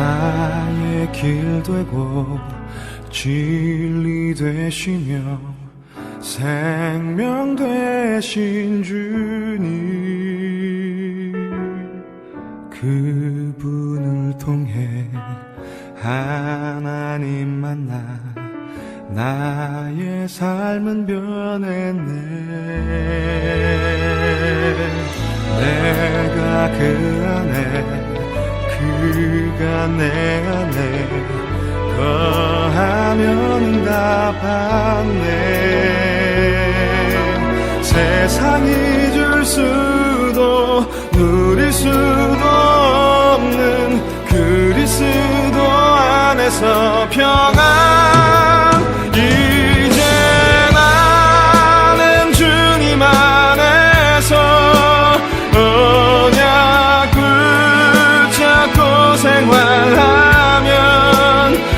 나의 길 되고 진리 되시며 생명 되신 주님, 그분을 통해 하나님 만나 나의 삶은 변했네. 내가 그 안에 그가 내 안에 거하면 답하네. 세상이 줄 수도 누릴 수도 없는 그리스도 안에서 평안. 이제 나는 주님 안에서 언약 붙잡고 생활하면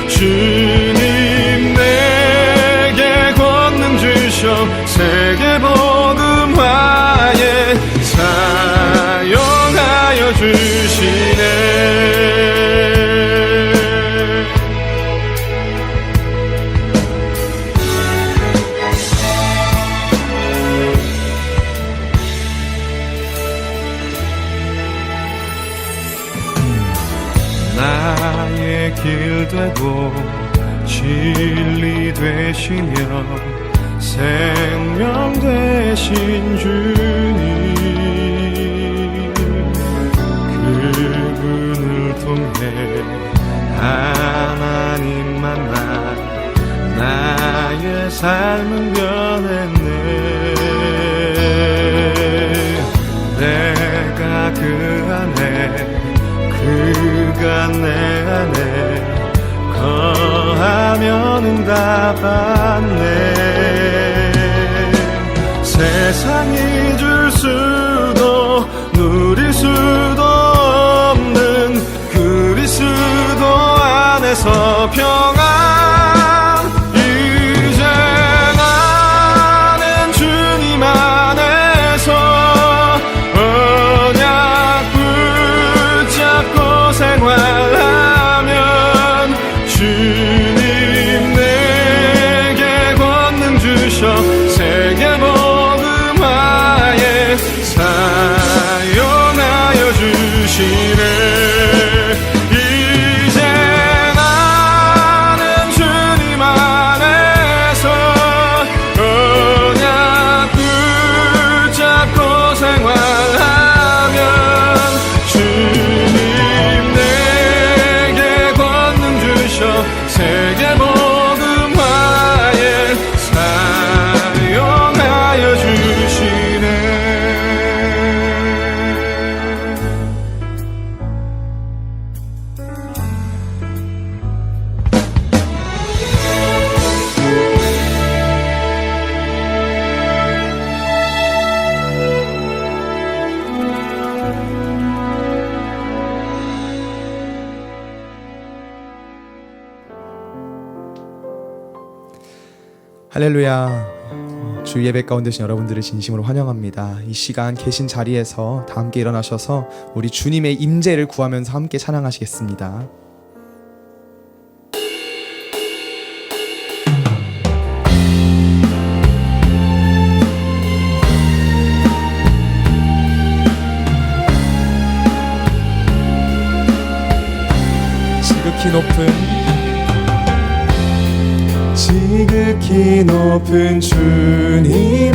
주님 내게 권능 주셔 세계복음화에 사용하여 주시네. 나의 길 되고 진리 되시며 생명 되신 주님, 그분을 통해 하나님 만나 나의 삶은 변했네. 내가 그 안에 그가 내 안에 거하면 응답받네. 세상이 줄 수도 누릴 수도 없는 그리스도 안에서 평안. 이제 나는 주님 안에서 언약 붙잡고 생활하면 주님 내게 권능 주셔 세계복음화에 사용하여 주시네. 이제 나는 주님 안에서 언약 붙잡고 생활하면 주님 내게 권능 주셔 세계복음화에 사용하여 주시네. 할렐루야. 주 예배 가운데 계신 여러분들을 진심으로 환영합니다. 이 시간 계신 자리에서 다 함께 일어나셔서 우리 주님의 임재를 구하면서 함께 찬양하시겠습니다. 지극히 높은 주님의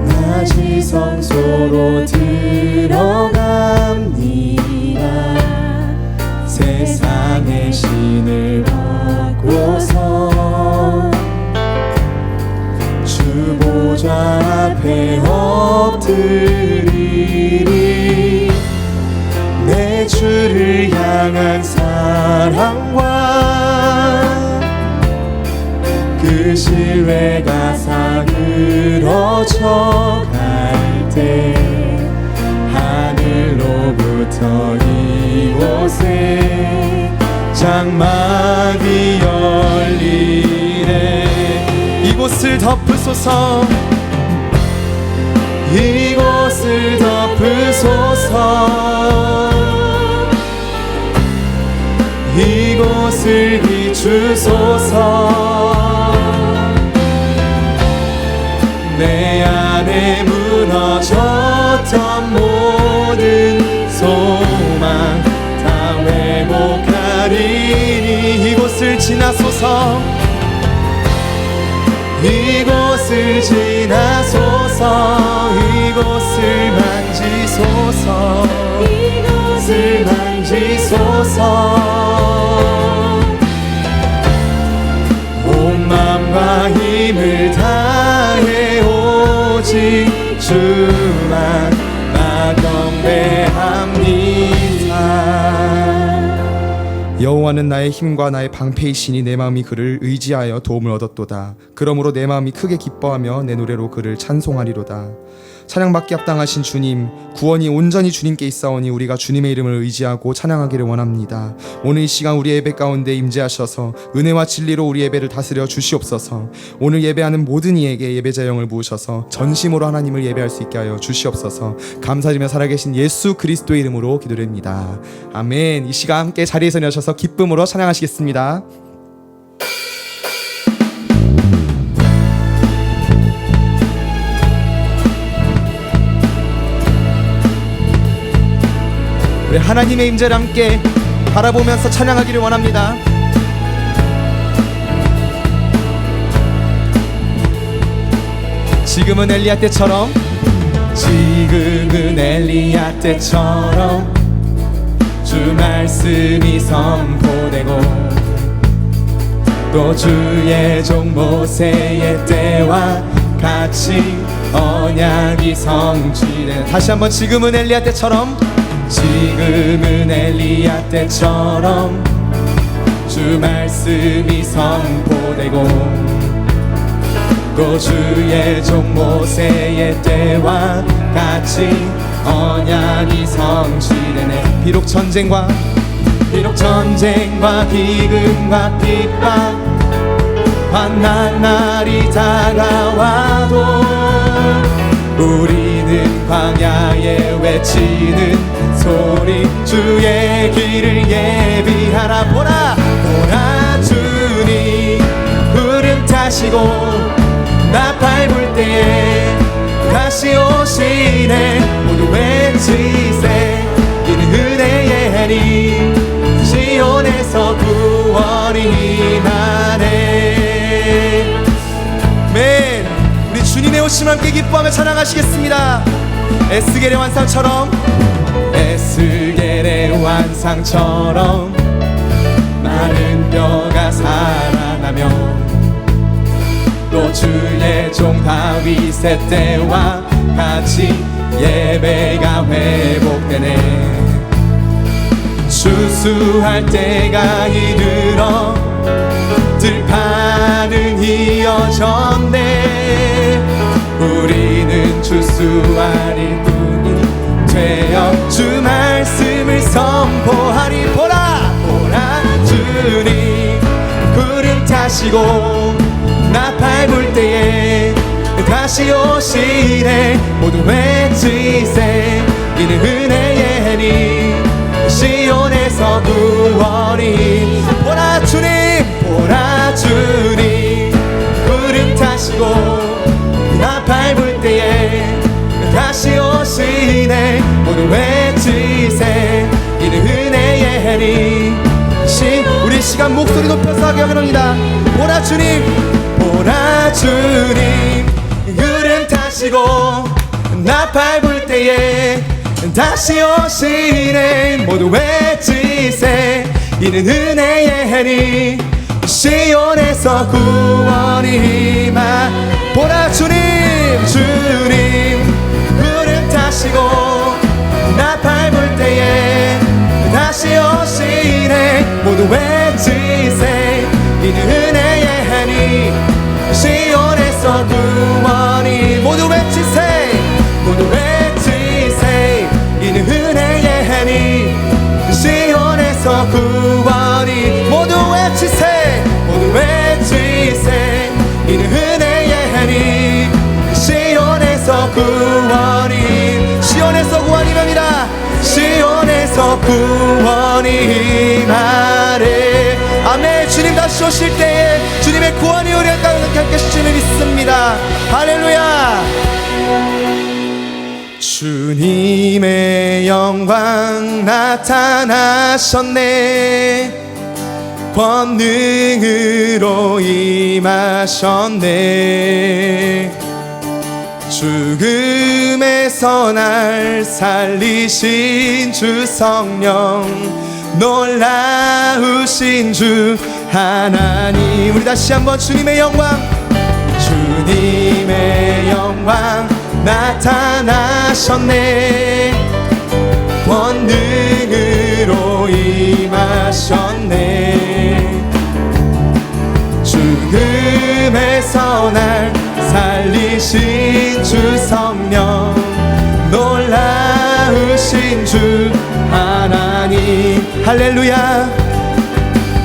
낮이 성소로 들어갑니다. 세상의 신을 벗고서 주 보좌 앞에 엎드리리. 내 주를 향한 사랑과 그 신뢰가 사그러져 갈 때 하늘로부터 이곳에 장막이 열리네. 이곳을 덮으소서, 이곳을 덮으소서. 이곳을 비추소서. 내 안에 무너졌던 모든 소망 다 회복하리니 이곳을 지나소서. 이곳을 지나소서. 이곳을 만지소서. 이곳을 만지소서. 온 맘과 힘을 다해 오직 주만 나 경배합니다. 여호와는 나의 힘과 나의 방패이시니 내 마음이 그를 의지하여 도움을 얻었도다. 그러므로 내 마음이 크게 기뻐하며 내 노래로 그를 찬송하리로다. 찬양받기 합당하신 주님, 구원이 온전히 주님께 있사오니 우리가 주님의 이름을 의지하고 찬양하기를 원합니다. 오늘 이 시간 우리 예배 가운데 임재하셔서 은혜와 진리로 우리 예배를 다스려 주시옵소서. 오늘 예배하는 모든 이에게 예배자 영을 부으셔서 전심으로 하나님을 예배할 수 있게 하여 주시옵소서. 감사드리며 살아계신 예수 그리스도의 이름으로 기도드립니다. 아멘. 이 시간 함께 자리에서 일어나셔서 기쁨으로 찬양하시겠습니다. 우리 하나님의 임재를 함께 바라보면서 찬양하기를 원합니다. 지금은 엘리야 때처럼, 지금은 엘리야 때처럼 주 말씀이 선포되고 또 주의 종 모세의 때와 같이 언약이 성취된. 다시 한번 지금은 엘리야 때처럼, 지금은 엘리야 때처럼 주 말씀이 선포되고 또 주의 종 모세의 때와 같이 언약이 성취되네. 비록 전쟁과 기근과 핍박 환난 날이 다가와도 우리는 광야에 외치는 소리 주의 길을 예비하라. 보라 주님 구름 타시고 나 밟을 때에 다시 오시네. 모두 외치세 이는 은혜의 해니 시온에서 구원이 임하네. 맨 우리 주님의 오심을 함께 기뻐하며 찬양하시겠습니다. 에스겔의 환상처럼 마른 뼈가 살아나며 또 주의 종 다윗의 때와 같이 예배가 회복되네. 추수할 때가 이르러 들판은 이어졌네. 우리는 추수하리 뿐이 되어 주 말씀을 선포하리. 보라 주님 구름 타시고 나 밟을 때에 다시 오시네. 모두 외치세 이는 은혜의 해니 시온에서 구원이. 보라 주님 구름 타시고 나 밟을 때에 다시 오시네. 모두 외치세 이는 은혜의 해니. 우리 시간 목소리 높여서 하게 합니다. 보라 주님 구름 타시고 나 밟을 때에 다시 오시네. 모두 외치세 이는 은혜의 해니 시온에서 구원이 임하. 보라 주님 구름 타시고 나 밟을 때에 다시 오시네. 모두 외치세 이는 은혜의 해니 시온에서 구원이. 모두 외치세 이는 은혜의 해니 시온에서 구원이. 모두 외치세 이는 은혜의 해니 시온에서 구원이. 시온에서 구원이랍니다. 시온에서 구원이 임하래. 아멘. 오실 때에 주님의 구원이 우리를 가득할 것임을 믿습니다. 할렐루야. 주님의 영광 나타나셨네. 권능으로 임하셨네. 죽음에서 날 살리신 주 성령, 놀라우신 주 하나님. 우리 다시 한번 주님의 영광, 주님의 영광 나타나셨네. 권능으로 임하셨네. 죽음에서 날 살리신 주 성령, 놀라우신 주 하나님. 할렐루야.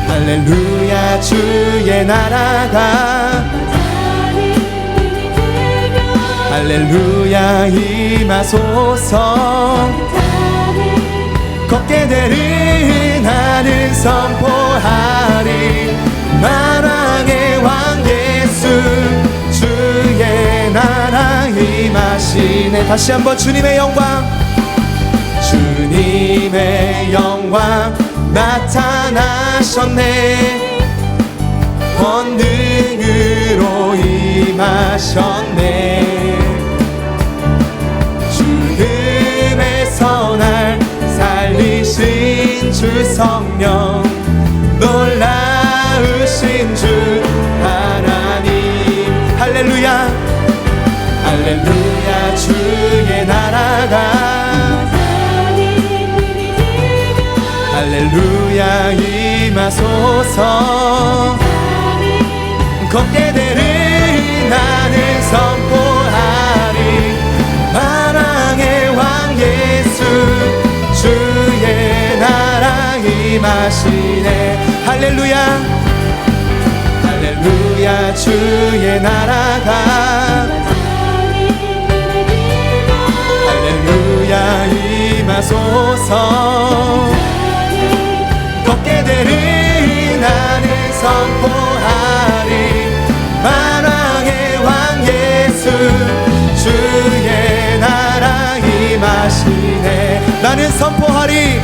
할렐루야. 주의 나라가 할렐루야 임하소서. 걷게 되는 나는 선포하리. 만왕의 왕 예수, 주의 나라 임하시네. 다시 한번 주님의 영광, 주님의 영광 나타나셨네. 권능으로 임하셨네. 죽음에서 날 살리신 주 성령, 놀라우신 주 하나님. 할렐루야. 할렐루야. 주의 나라가 할렐루야 임하소서. 걷게 되는 나는 선포하리. 만왕의 왕 예수, 주의 나라 임하시네. 할렐루야. 할렐루야. 주의 나라가 할렐루야 임하소서. 걷게 되는 나는 선포하리. 만왕의 왕 예수, 주의 나라 임하시네. 나는 선포하리.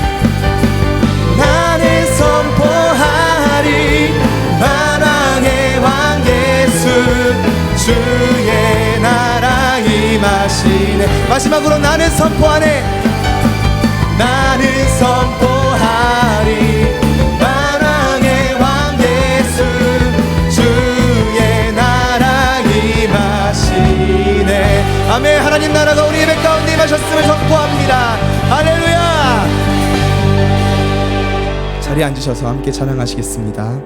나는 선포하리. 만왕의 왕 예수, 주의 나라 임하시네. 마지막으로 나는 선포하네. 나는 선포하리. 만왕의 왕 예수, 주의 나라 임하시네. 아멘. 하나님 나라가 우리 예배 가운데 임하셨음을 선포합니다. 할렐루야. 자리에 앉으셔서 함께 찬양하시겠습니다.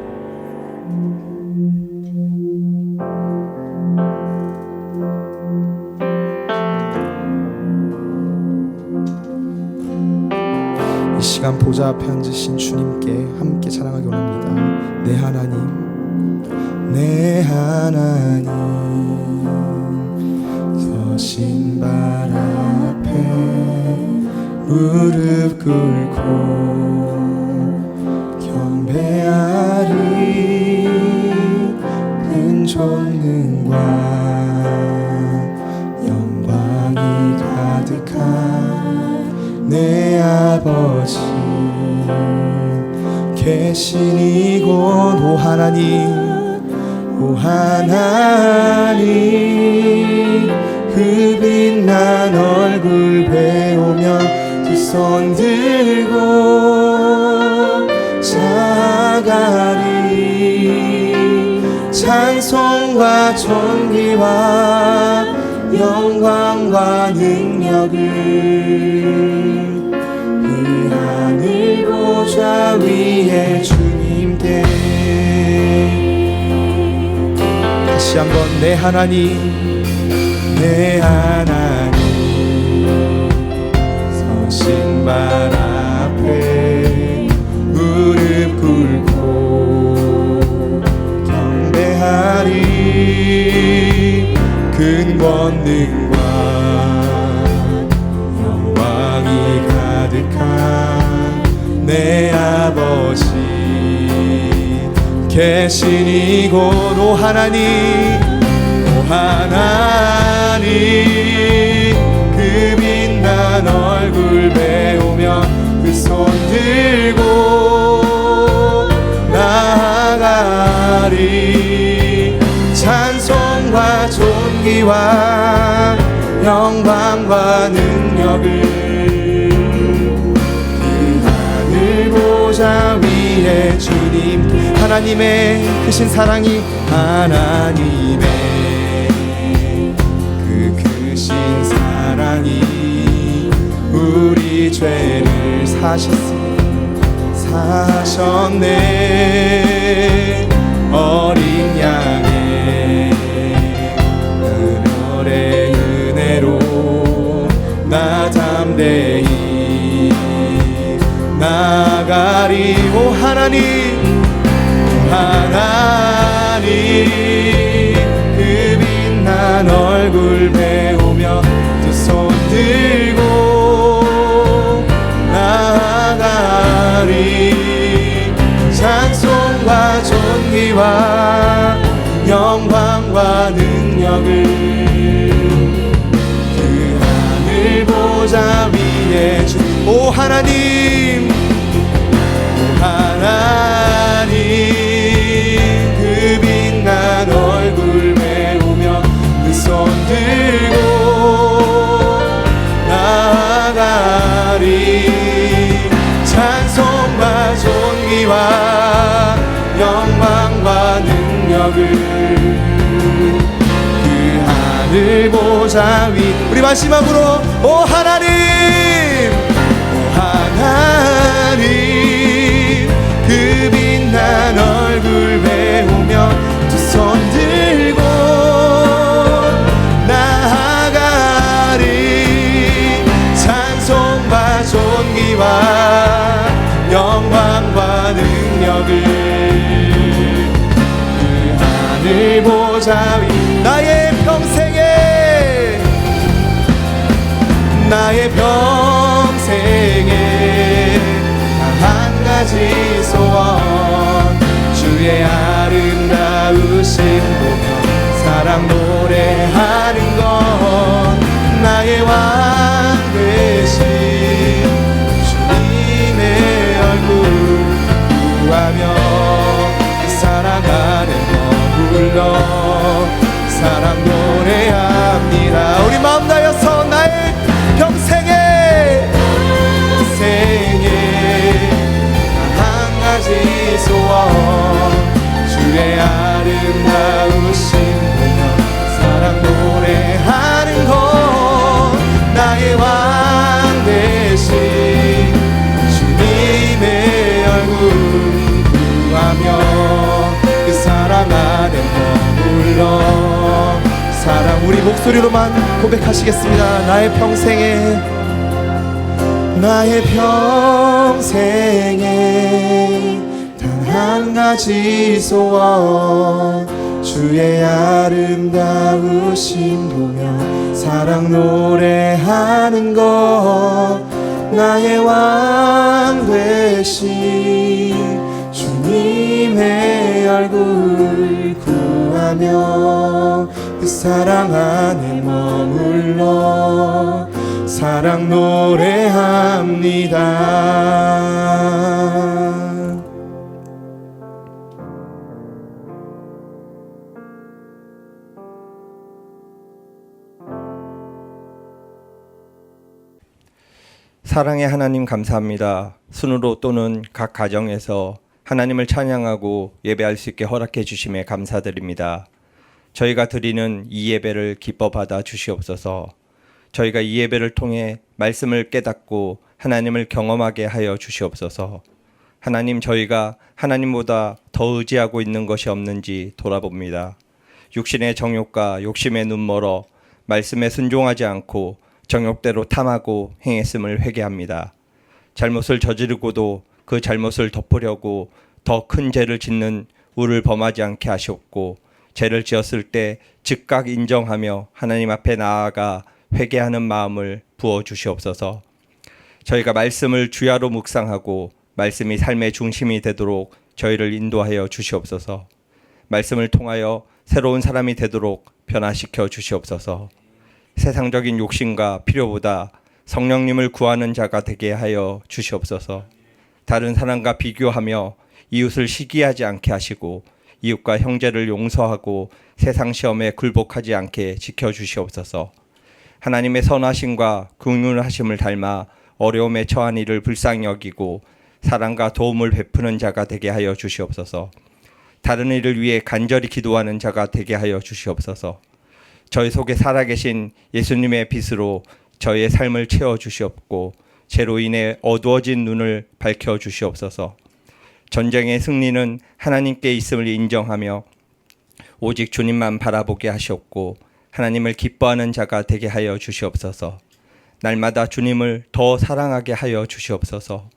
이 시간 보좌 앞에 앉으신 주님께 함께 찬양하기 원합니다. 내 하나님, 내 하나님, 서신 발 앞에 무릎 꿇고 경배하리. 큰 존능과 영광이 가득한 내 아버지 계신 이곳, 오 하나님, 오 하나님, 그 빛난 얼굴 배우며 두 손 들고 자가리. 찬송과 존귀와 영광과 능력을 그 하늘 보좌 위에 주님께. 다시 한번 내 하나님, 내 하나님, 서신 발 앞에 무릎 꿇고 경배하리. 큰 권능과 영광이 가득한 내 아버지 계신 이곳 오 하나님 그 빛난 얼굴 배우며 그 손 들고 나아가리 찬송과 존귀와 영광과 능력을 그 하늘 보좌 위에 주님 하나님의 크신 사랑이 하나님의 그 크신 사랑이 우리 죄를 사셨네 어린 양의 은혈의 은혜로 나 담대히 나가리 오 하나님 그 빛난 얼굴 배우며 두 손 들고 나아가리 찬송과 존귀와 영광과 능력을 그 하늘 보좌 위에 오 하나님 그 빛난 얼굴 배우며 그 손 들고 나아가리 찬송과 존귀와 영광과 능력을 그 하늘 보좌 위 우리 마지막으로 오 하나님 그 빛난 얼굴 배우며 두 손 들고 나아가리 찬송과 존귀와 영광과 능력을 그 하늘 보좌 위 나의 평생에 한 가지 소원 주의 아름다우신 보며 사랑 노래하는 것 나의 왕 되신 주님의 얼굴 구하며 그 사랑 안에 머물러 사랑 노래합니다 우리 마음 다여서 나의 평생에 한 가지 소원 주의 아름다우신 보며 사랑 노래하는 것 나의 왕 되신 주님의 얼굴 구하며 그 사랑 안에 머물러 사랑 우리 목소리로만 고백하시겠습니다 나의 평생에 단 한 가지 소원 주의 아름다우신 보며 사랑 노래하는 것 나의 왕 되신 주님의 얼굴 구하며 그 사랑 안에 머물러 사랑 노래합니다 사랑의 하나님 감사합니다. 순으로 또는 각 가정에서 하나님을 찬양하고 예배할 수 있게 허락해 주심에 감사드립니다. 저희가 드리는 이 예배를 기뻐 받아 주시옵소서. 저희가 이 예배를 통해 말씀을 깨닫고 하나님을 경험하게 하여 주시옵소서. 하나님 저희가 하나님보다 더 의지하고 있는 것이 없는지 돌아봅니다. 육신의 정욕과 욕심에 눈멀어 말씀에 순종하지 않고 정욕대로 탐하고 행했음을 회개합니다. 잘못을 저지르고도 그 잘못을 덮으려고 더 큰 죄를 짓는 우를 범하지 않게 하시옵고 죄를 지었을 때 즉각 인정하며 하나님 앞에 나아가 회개하는 마음을 부어주시옵소서. 저희가 말씀을 주야로 묵상하고 말씀이 삶의 중심이 되도록 저희를 인도하여 주시옵소서. 말씀을 통하여 새로운 사람이 되도록 변화시켜 주시옵소서. 세상적인 욕심과 필요보다 성령님을 구하는 자가 되게 하여 주시옵소서. 다른 사람과 비교하며 이웃을 시기하지 않게 하시고 이웃과 형제를 용서하고 세상 시험에 굴복하지 않게 지켜주시옵소서. 하나님의 선하심과 긍휼하심을 닮아 어려움에 처한 이를 불쌍히 여기고 사랑과 도움을 베푸는 자가 되게 하여 주시옵소서. 다른 이를 위해 간절히 기도하는 자가 되게 하여 주시옵소서. 저희 속에 살아계신 예수님의 빛으로 저희의 삶을 채워 주시옵고 죄로 인해 어두워진 눈을 밝혀 주시옵소서. 전쟁의 승리는 하나님께 있음을 인정하며 오직 주님만 바라보게 하시옵고 하나님을 기뻐하는 자가 되게 하여 주시옵소서. 날마다 주님을 더 사랑하게 하여 주시옵소서.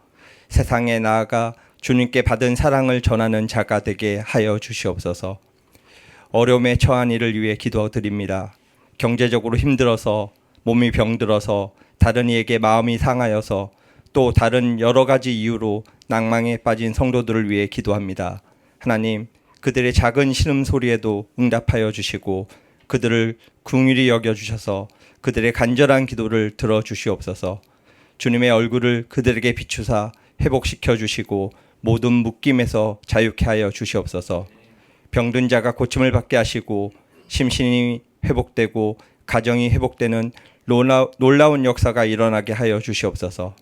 세상에 나아가 주님께 받은 사랑을 전하는 자가 되게 하여 주시옵소서. 어려움에 처한 이를 위해 기도드립니다. 경제적으로 힘들어서 몸이 병들어서 다른 이에게 마음이 상하여서 또 다른 여러 가지 이유로 낭망에 빠진 성도들을 위해 기도합니다. 하나님, 그들의 작은 신음소리에도 응답하여 주시고 그들을 긍휼히 여겨주셔서 그들의 간절한 기도를 들어주시옵소서. 주님의 얼굴을 그들에게 비추사 회복시켜 주시고 모든 묶임에서 자유케 하여 주시옵소서. 병든 자가 고침을 받게 하시고 심신이 회복되고 가정이 회복되는 놀라운 역사가 일어나게 하여 주시옵소서.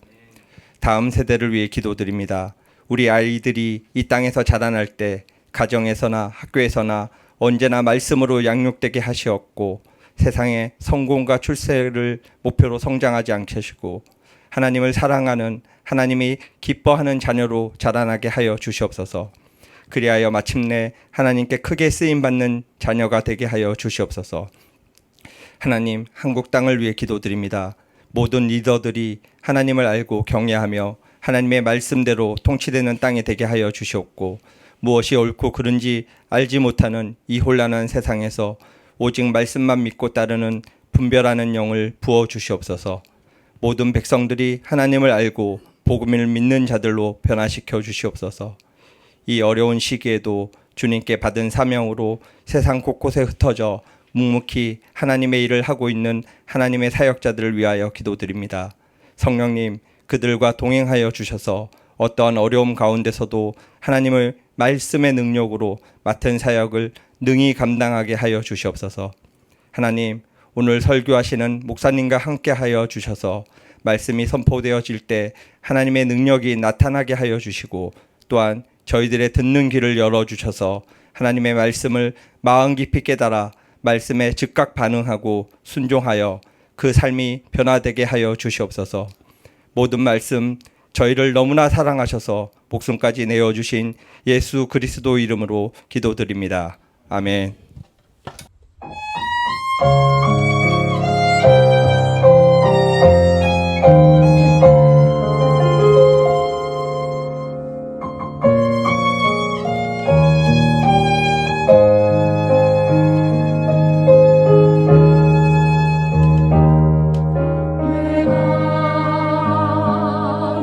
다음 세대를 위해 기도드립니다. 우리 아이들이 이 땅에서 자라날 때 가정에서나 학교에서나 언제나 말씀으로 양육되게 하시옵고 세상에 성공과 출세를 목표로 성장하지 않게 하시고 하나님을 사랑하는 하나님이 기뻐하는 자녀로 자라나게 하여 주시옵소서. 그리하여 마침내 하나님께 크게 쓰임받는 자녀가 되게 하여 주시옵소서. 하나님, 한국 땅을 위해 기도드립니다. 모든 리더들이 하나님을 알고 경외하며 하나님의 말씀대로 통치되는 땅이 되게 하여 주시옵고 무엇이 옳고 그른지 알지 못하는 이 혼란한 세상에서 오직 말씀만 믿고 따르는 분별하는 영을 부어 주시옵소서. 모든 백성들이 하나님을 알고 복음을 믿는 자들로 변화시켜 주시옵소서. 이 어려운 시기에도 주님께 받은 사명으로 세상 곳곳에 흩어져 묵묵히 하나님의 일을 하고 있는 하나님의 사역자들을 위하여 기도드립니다. 성령님, 그들과 동행하여 주셔서 어떠한 어려움 가운데서도 하나님을 말씀의 능력으로 맡은 사역을 능히 감당하게 하여 주시옵소서. 하나님, 오늘 설교하시는 목사님과 함께 하여 주셔서 말씀이 선포되어질 때 하나님의 능력이 나타나게 하여 주시고 또한 저희들의 듣는 귀를 열어주셔서 하나님의 말씀을 마음 깊이 깨달아 말씀에 즉각 반응하고 순종하여 그 삶이 변화되게 하여 주시옵소서. 모든 말씀 저희를 너무나 사랑하셔서 목숨까지 내어주신 예수 그리스도 이름으로 기도드립니다. 아멘.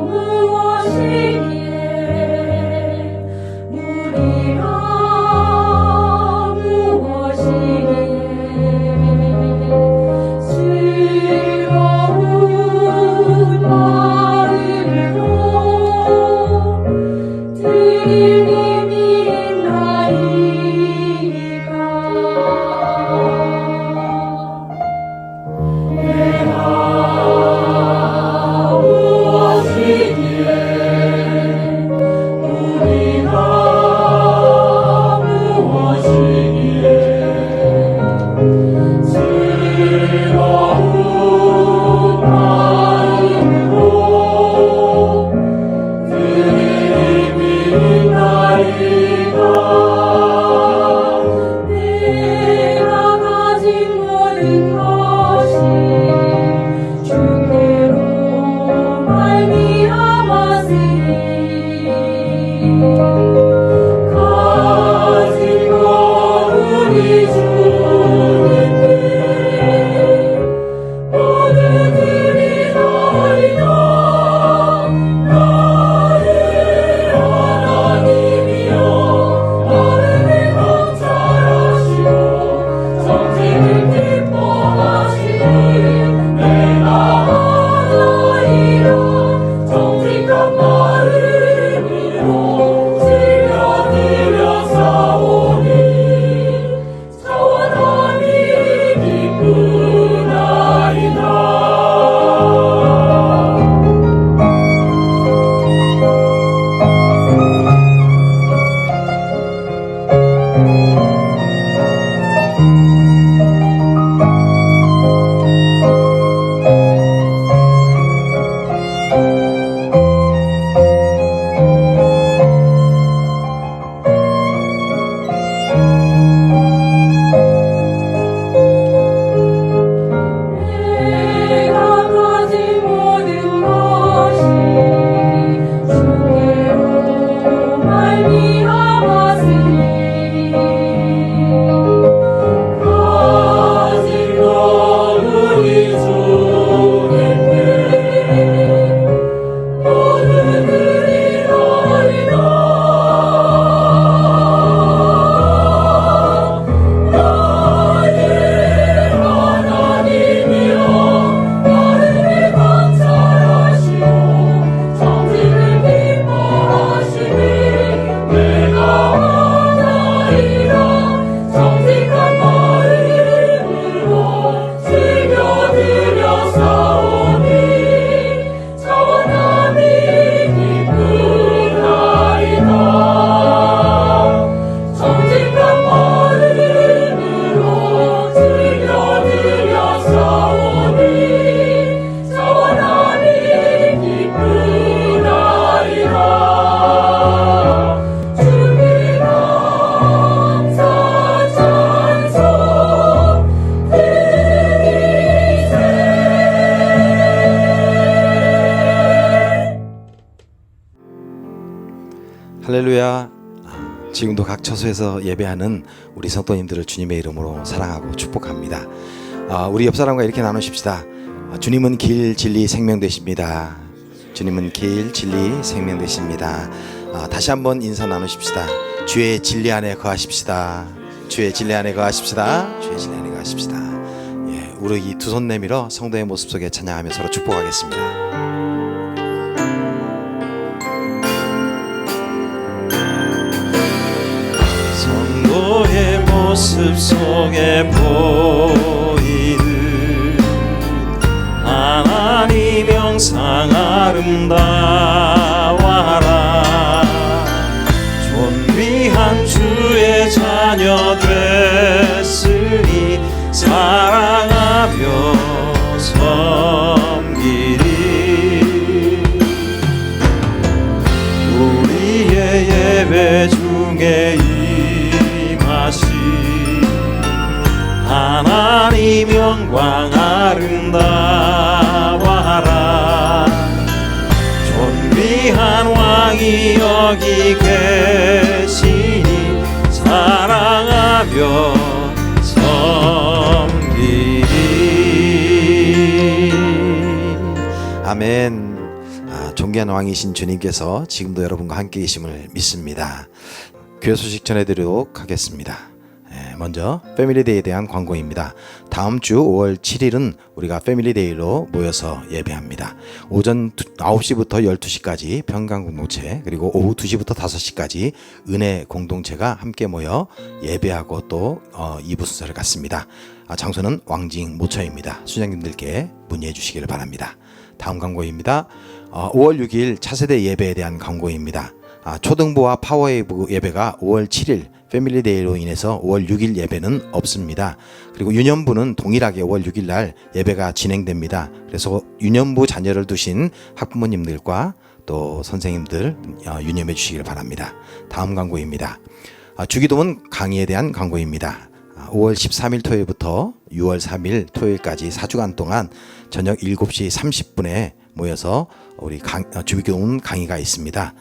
무엇이기에 할렐루야. 지금도 각 처소에서 예배하는 우리 성도님들을 주님의 이름으로 사랑하고 축복합니다. 우리 옆 사람과 이렇게 나누십시다. 주님은 길, 진리, 생명 되십니다. 주님은 길, 진리, 생명 되십니다. 다시 한번 인사 나누십시다. 주의 진리 안에 거하십시다. 주의 진리 안에 거하십시다. 주의 진리 안에 거하십시다. 예, 우리 이 두 손 내밀어 성도의 모습 속에 찬양하며 서로 축복하겠습니다. 성도의 모습 속에 보이는 하나님 영상 아름다워라. 존귀한 주의 자녀 됐으니 사랑하며 섬기리. 우리의 예배 중에 하나님 영광 아름다워라. 존귀한 왕이 여기 계시니 사랑하며 섬기리. 아멘. 존귀한 왕이신 주님께서 지금도 여러분과 함께 계심을 믿습니다. 교회 소식 전해드리도록 하겠습니다. 먼저 패밀리데이에 대한 광고입니다. 다음 주 5월 7일은 우리가 패밀리데이로 모여서 예배합니다. 오전 9시부터 12시까지 평강공동체, 그리고 오후 2시부터 5시까지 은혜 공동체가 함께 모여 예배하고 또 2부 순서를 갖습니다. 장소는 왕징 모처입니다. 수장님들께 문의해 주시기를 바랍니다. 다음 광고입니다. 5월 6일 차세대 예배에 대한 광고입니다. 초등부와 파워웨이브 예배가 5월 7일 패밀리데이로 인해서 5월 6일 예배는 없습니다. 그리고 유년부는 동일하게 5월 6일 날 예배가 진행됩니다. 그래서 유년부 자녀를 두신 학부모님들과 또 선생님들 유념해 주시길 바랍니다. 다음 광고입니다. 주기도문 강의에 대한 광고입니다. 5월 13일 토요일부터 6월 3일 토요일까지 4주간 동안 저녁 7시 30분에 모여서 우리 주기도문 강의가 있습니다.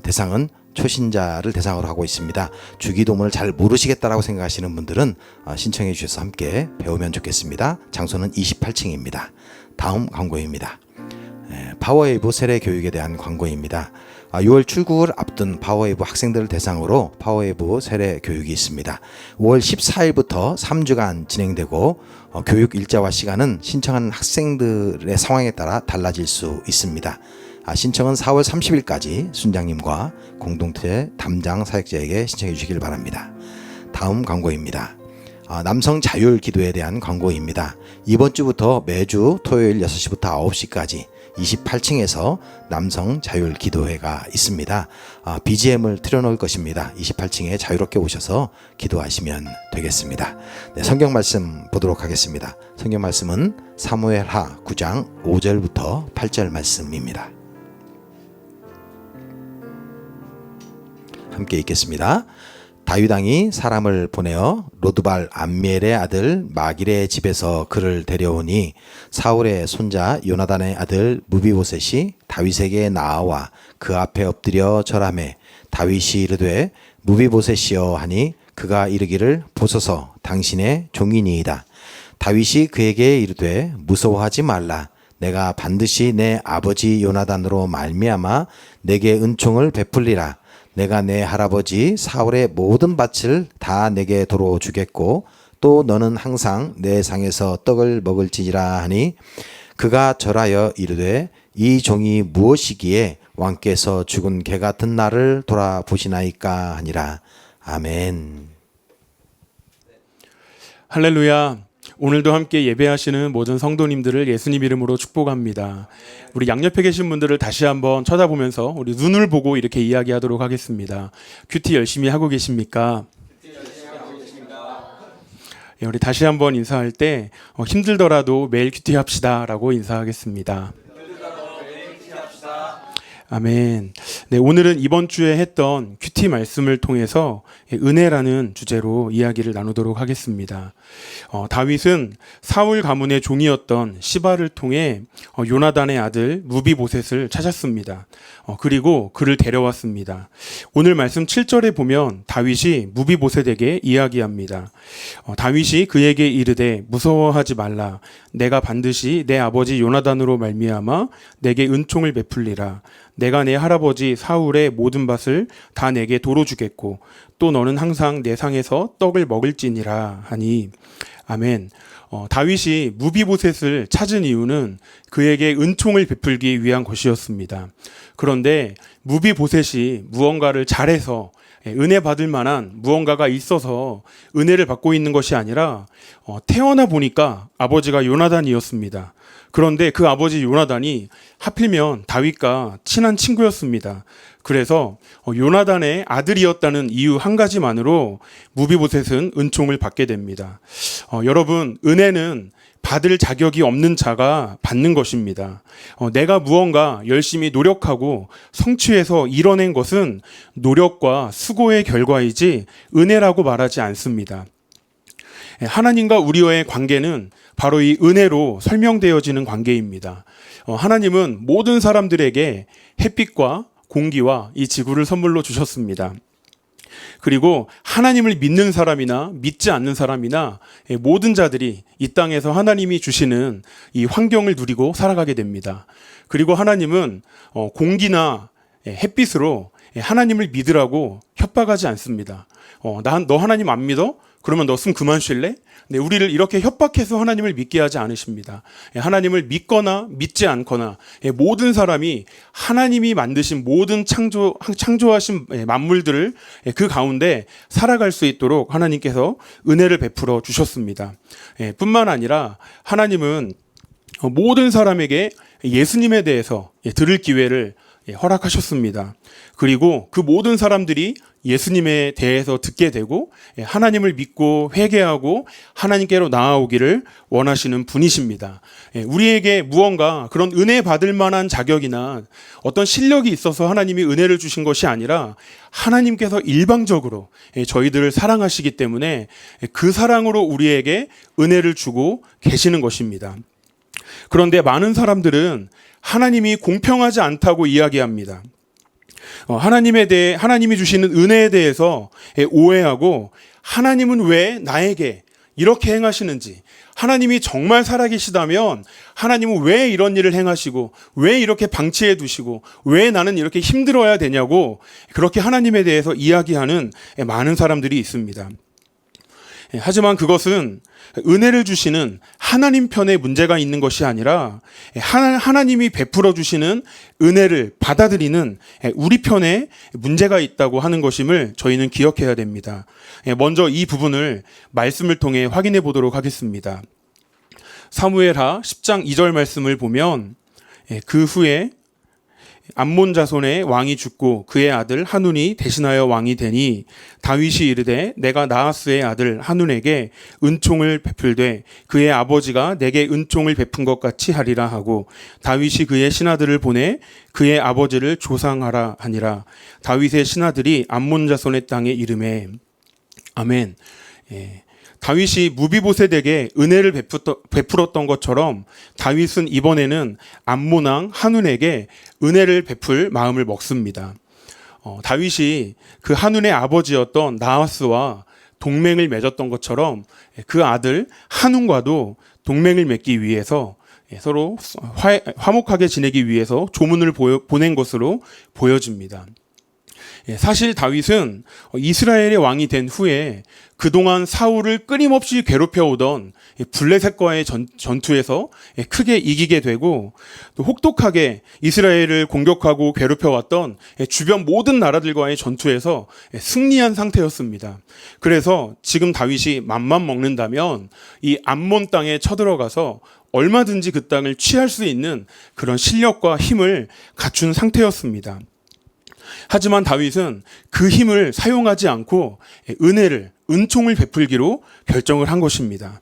대상은 초신자를 대상으로 하고 있습니다. 주기도문을 잘 모르시겠다라고 생각하시는 분들은 신청해 주셔서 함께 배우면 좋겠습니다. 장소는 28층입니다. 다음 광고입니다. 파워웨이브 세례 교육에 대한 광고입니다. 6월 출국을 앞둔 파워웨이브 학생들을 대상으로 파워웨이브 세례 교육이 있습니다. 5월 14일부터 3주간 진행되고 교육 일자와 시간은 신청하는 학생들의 상황에 따라 달라질 수 있습니다. 신청은 4월 30일까지 순장님과 공동체 담당 사역자에게 신청해 주시길 바랍니다. 다음 광고입니다. 남성 자율 기도에 대한 광고입니다. 이번 주부터 매주 토요일 6시부터 9시까지 28층에서 남성 자율 기도회가 있습니다. BGM을 틀어놓을 것입니다. 28층에 자유롭게 오셔서 기도하시면 되겠습니다. 네, 성경 말씀 보도록 하겠습니다. 성경 말씀은 사무엘하 9장 5절부터 8절 말씀입니다. 함께 읽겠습니다. 다윗 왕이 사람을 보내어 로드발 암미엘의 아들 마길의 집에서 그를 데려오니 사울의 손자 요나단의 아들 무비보셋이 다윗에게 나아와 그 앞에 엎드려 절하매 다윗이 이르되 무비보셋이여 하니 그가 이르기를 보소서 당신의 종이니이다. 다윗이 그에게 이르되 무서워하지 말라. 내가 반드시 내 아버지 요나단으로 말미암아 내게 은총을 베풀리라. 내가 내 할아버지 사울의 모든 밭을 다 내게 도로 주겠고 또 너는 항상 내 상에서 떡을 먹을지니라 하니 그가 절하여 이르되 이 종이 무엇이기에 왕께서 죽은 개 같은 나를 돌아보시나이까 하니라. 아멘. 할렐루야. 오늘도 함께 예배하시는 모든 성도님들을 예수님 이름으로 축복합니다. 우리 양옆에 계신 분들을 다시 한번 쳐다보면서 우리 눈을 보고 이렇게 이야기하도록 하겠습니다. 큐티 열심히 하고 계십니까? 예, 우리 다시 한번 인사할 때 힘들더라도 매일 큐티 합시다 라고 인사하겠습니다. 아멘. 네, 오늘은 이번 주에 했던 큐티 말씀을 통해서 은혜라는 주제로 이야기를 나누도록 하겠습니다. 다윗은 사울 가문의 종이었던 시바를 통해 요나단의 아들 무비보셋을 찾았습니다. 그리고 그를 데려왔습니다. 오늘 말씀 7절에 보면 다윗이 무비보셋에게 이야기합니다. 다윗이 그에게 이르되 무서워하지 말라. 내가 반드시 내 아버지 요나단으로 말미암아 내게 은총을 베풀리라. 내가 내 할아버지 사울의 모든 밭을 다 내게 도로 주겠고 또 너는 항상 내 상에서 떡을 먹을지니라 하니 아멘. 다윗이 무비보셋을 찾은 이유는 그에게 은총을 베풀기 위한 것이었습니다. 그런데 무비보셋이 무언가를 잘해서 은혜 받을 만한 무언가가 있어서 은혜를 받고 있는 것이 아니라 태어나 보니까 아버지가 요나단이었습니다. 그런데 그 아버지 요나단이 하필이면 다윗과 친한 친구였습니다. 그래서 요나단의 아들이었다는 이유 한 가지만으로 무비보셋은 은총을 받게 됩니다. 여러분, 은혜는 받을 자격이 없는 자가 받는 것입니다. 내가 무언가 열심히 노력하고 성취해서 이뤄낸 것은 노력과 수고의 결과이지 은혜라고 말하지 않습니다. 하나님과 우리와의 관계는 바로 이 은혜로 설명되어지는 관계입니다. 하나님은 모든 사람들에게 햇빛과 공기와 이 지구를 선물로 주셨습니다. 그리고 하나님을 믿는 사람이나 믿지 않는 사람이나 모든 자들이 이 땅에서 하나님이 주시는 이 환경을 누리고 살아가게 됩니다. 그리고 하나님은 공기나 햇빛으로 하나님을 믿으라고 협박하지 않습니다. 너 하나님 안 믿어? 그러면 너 숨 그만 쉴래? 네, 우리를 이렇게 협박해서 하나님을 믿게 하지 않으십니다. 하나님을 믿거나 믿지 않거나 모든 사람이 하나님이 만드신 모든 창조하신 만물들을 그 가운데 살아갈 수 있도록 하나님께서 은혜를 베풀어 주셨습니다. 뿐만 아니라 하나님은 모든 사람에게 예수님에 대해서 들을 기회를 허락하셨습니다. 그리고 그 모든 사람들이 예수님에 대해서 듣게 되고 하나님을 믿고 회개하고 하나님께로 나아오기를 원하시는 분이십니다. 우리에게 무언가 그런 은혜 받을 만한 자격이나 어떤 실력이 있어서 하나님이 은혜를 주신 것이 아니라 하나님께서 일방적으로 저희들을 사랑하시기 때문에 그 사랑으로 우리에게 은혜를 주고 계시는 것입니다. 그런데 많은 사람들은 하나님이 공평하지 않다고 이야기합니다. 하나님이 주시는 은혜에 대해서 오해하고 하나님은 왜 나에게 이렇게 행하시는지, 하나님이 정말 살아계시다면 하나님은 왜 이런 일을 행하시고 왜 이렇게 방치해 두시고 왜 나는 이렇게 힘들어야 되냐고 그렇게 하나님에 대해서 이야기하는 많은 사람들이 있습니다. 하지만 그것은 은혜를 주시는 하나님 편에 문제가 있는 것이 아니라 하나님이 베풀어 주시는 은혜를 받아들이는 우리 편에 문제가 있다고 하는 것임을 저희는 기억해야 됩니다. 먼저 이 부분을 말씀을 통해 확인해 보도록 하겠습니다. 사무엘하 10장 2절 말씀을 보면 그 후에 암몬 자손의 왕이 죽고 그의 아들 한운이 대신하여 왕이 되니 다윗이 이르되 내가 나하스의 아들 한운에게 은총을 베풀되 그의 아버지가 내게 은총을 베푼 것 같이 하리라 하고 다윗이 그의 신하들을 보내 그의 아버지를 조상하라 하니라. 다윗의 신하들이 암몬 자손의 땅에 이르매 아멘. 다윗이 무비보셋에게 은혜를 베풀었던 것처럼 다윗은 이번에는 암몬 왕 한운에게 은혜를 베풀 마음을 먹습니다. 다윗이 그 한운의 아버지였던 나하스와 동맹을 맺었던 것처럼 그 아들 한운과도 동맹을 맺기 위해서 서로 화목하게 지내기 위해서 조문을 보낸 것으로 보여집니다. 사실 다윗은 이스라엘의 왕이 된 후에 그동안 사울을 끊임없이 괴롭혀오던 블레셋과의 전투에서 크게 이기게 되고 또 혹독하게 이스라엘을 공격하고 괴롭혀왔던 주변 모든 나라들과의 전투에서 승리한 상태였습니다. 그래서 지금 다윗이 맘만 먹는다면 이 암몬 땅에 쳐들어가서 얼마든지 그 땅을 취할 수 있는 그런 실력과 힘을 갖춘 상태였습니다. 하지만 다윗은 그 힘을 사용하지 않고 은총을 베풀기로 결정을 한 것입니다.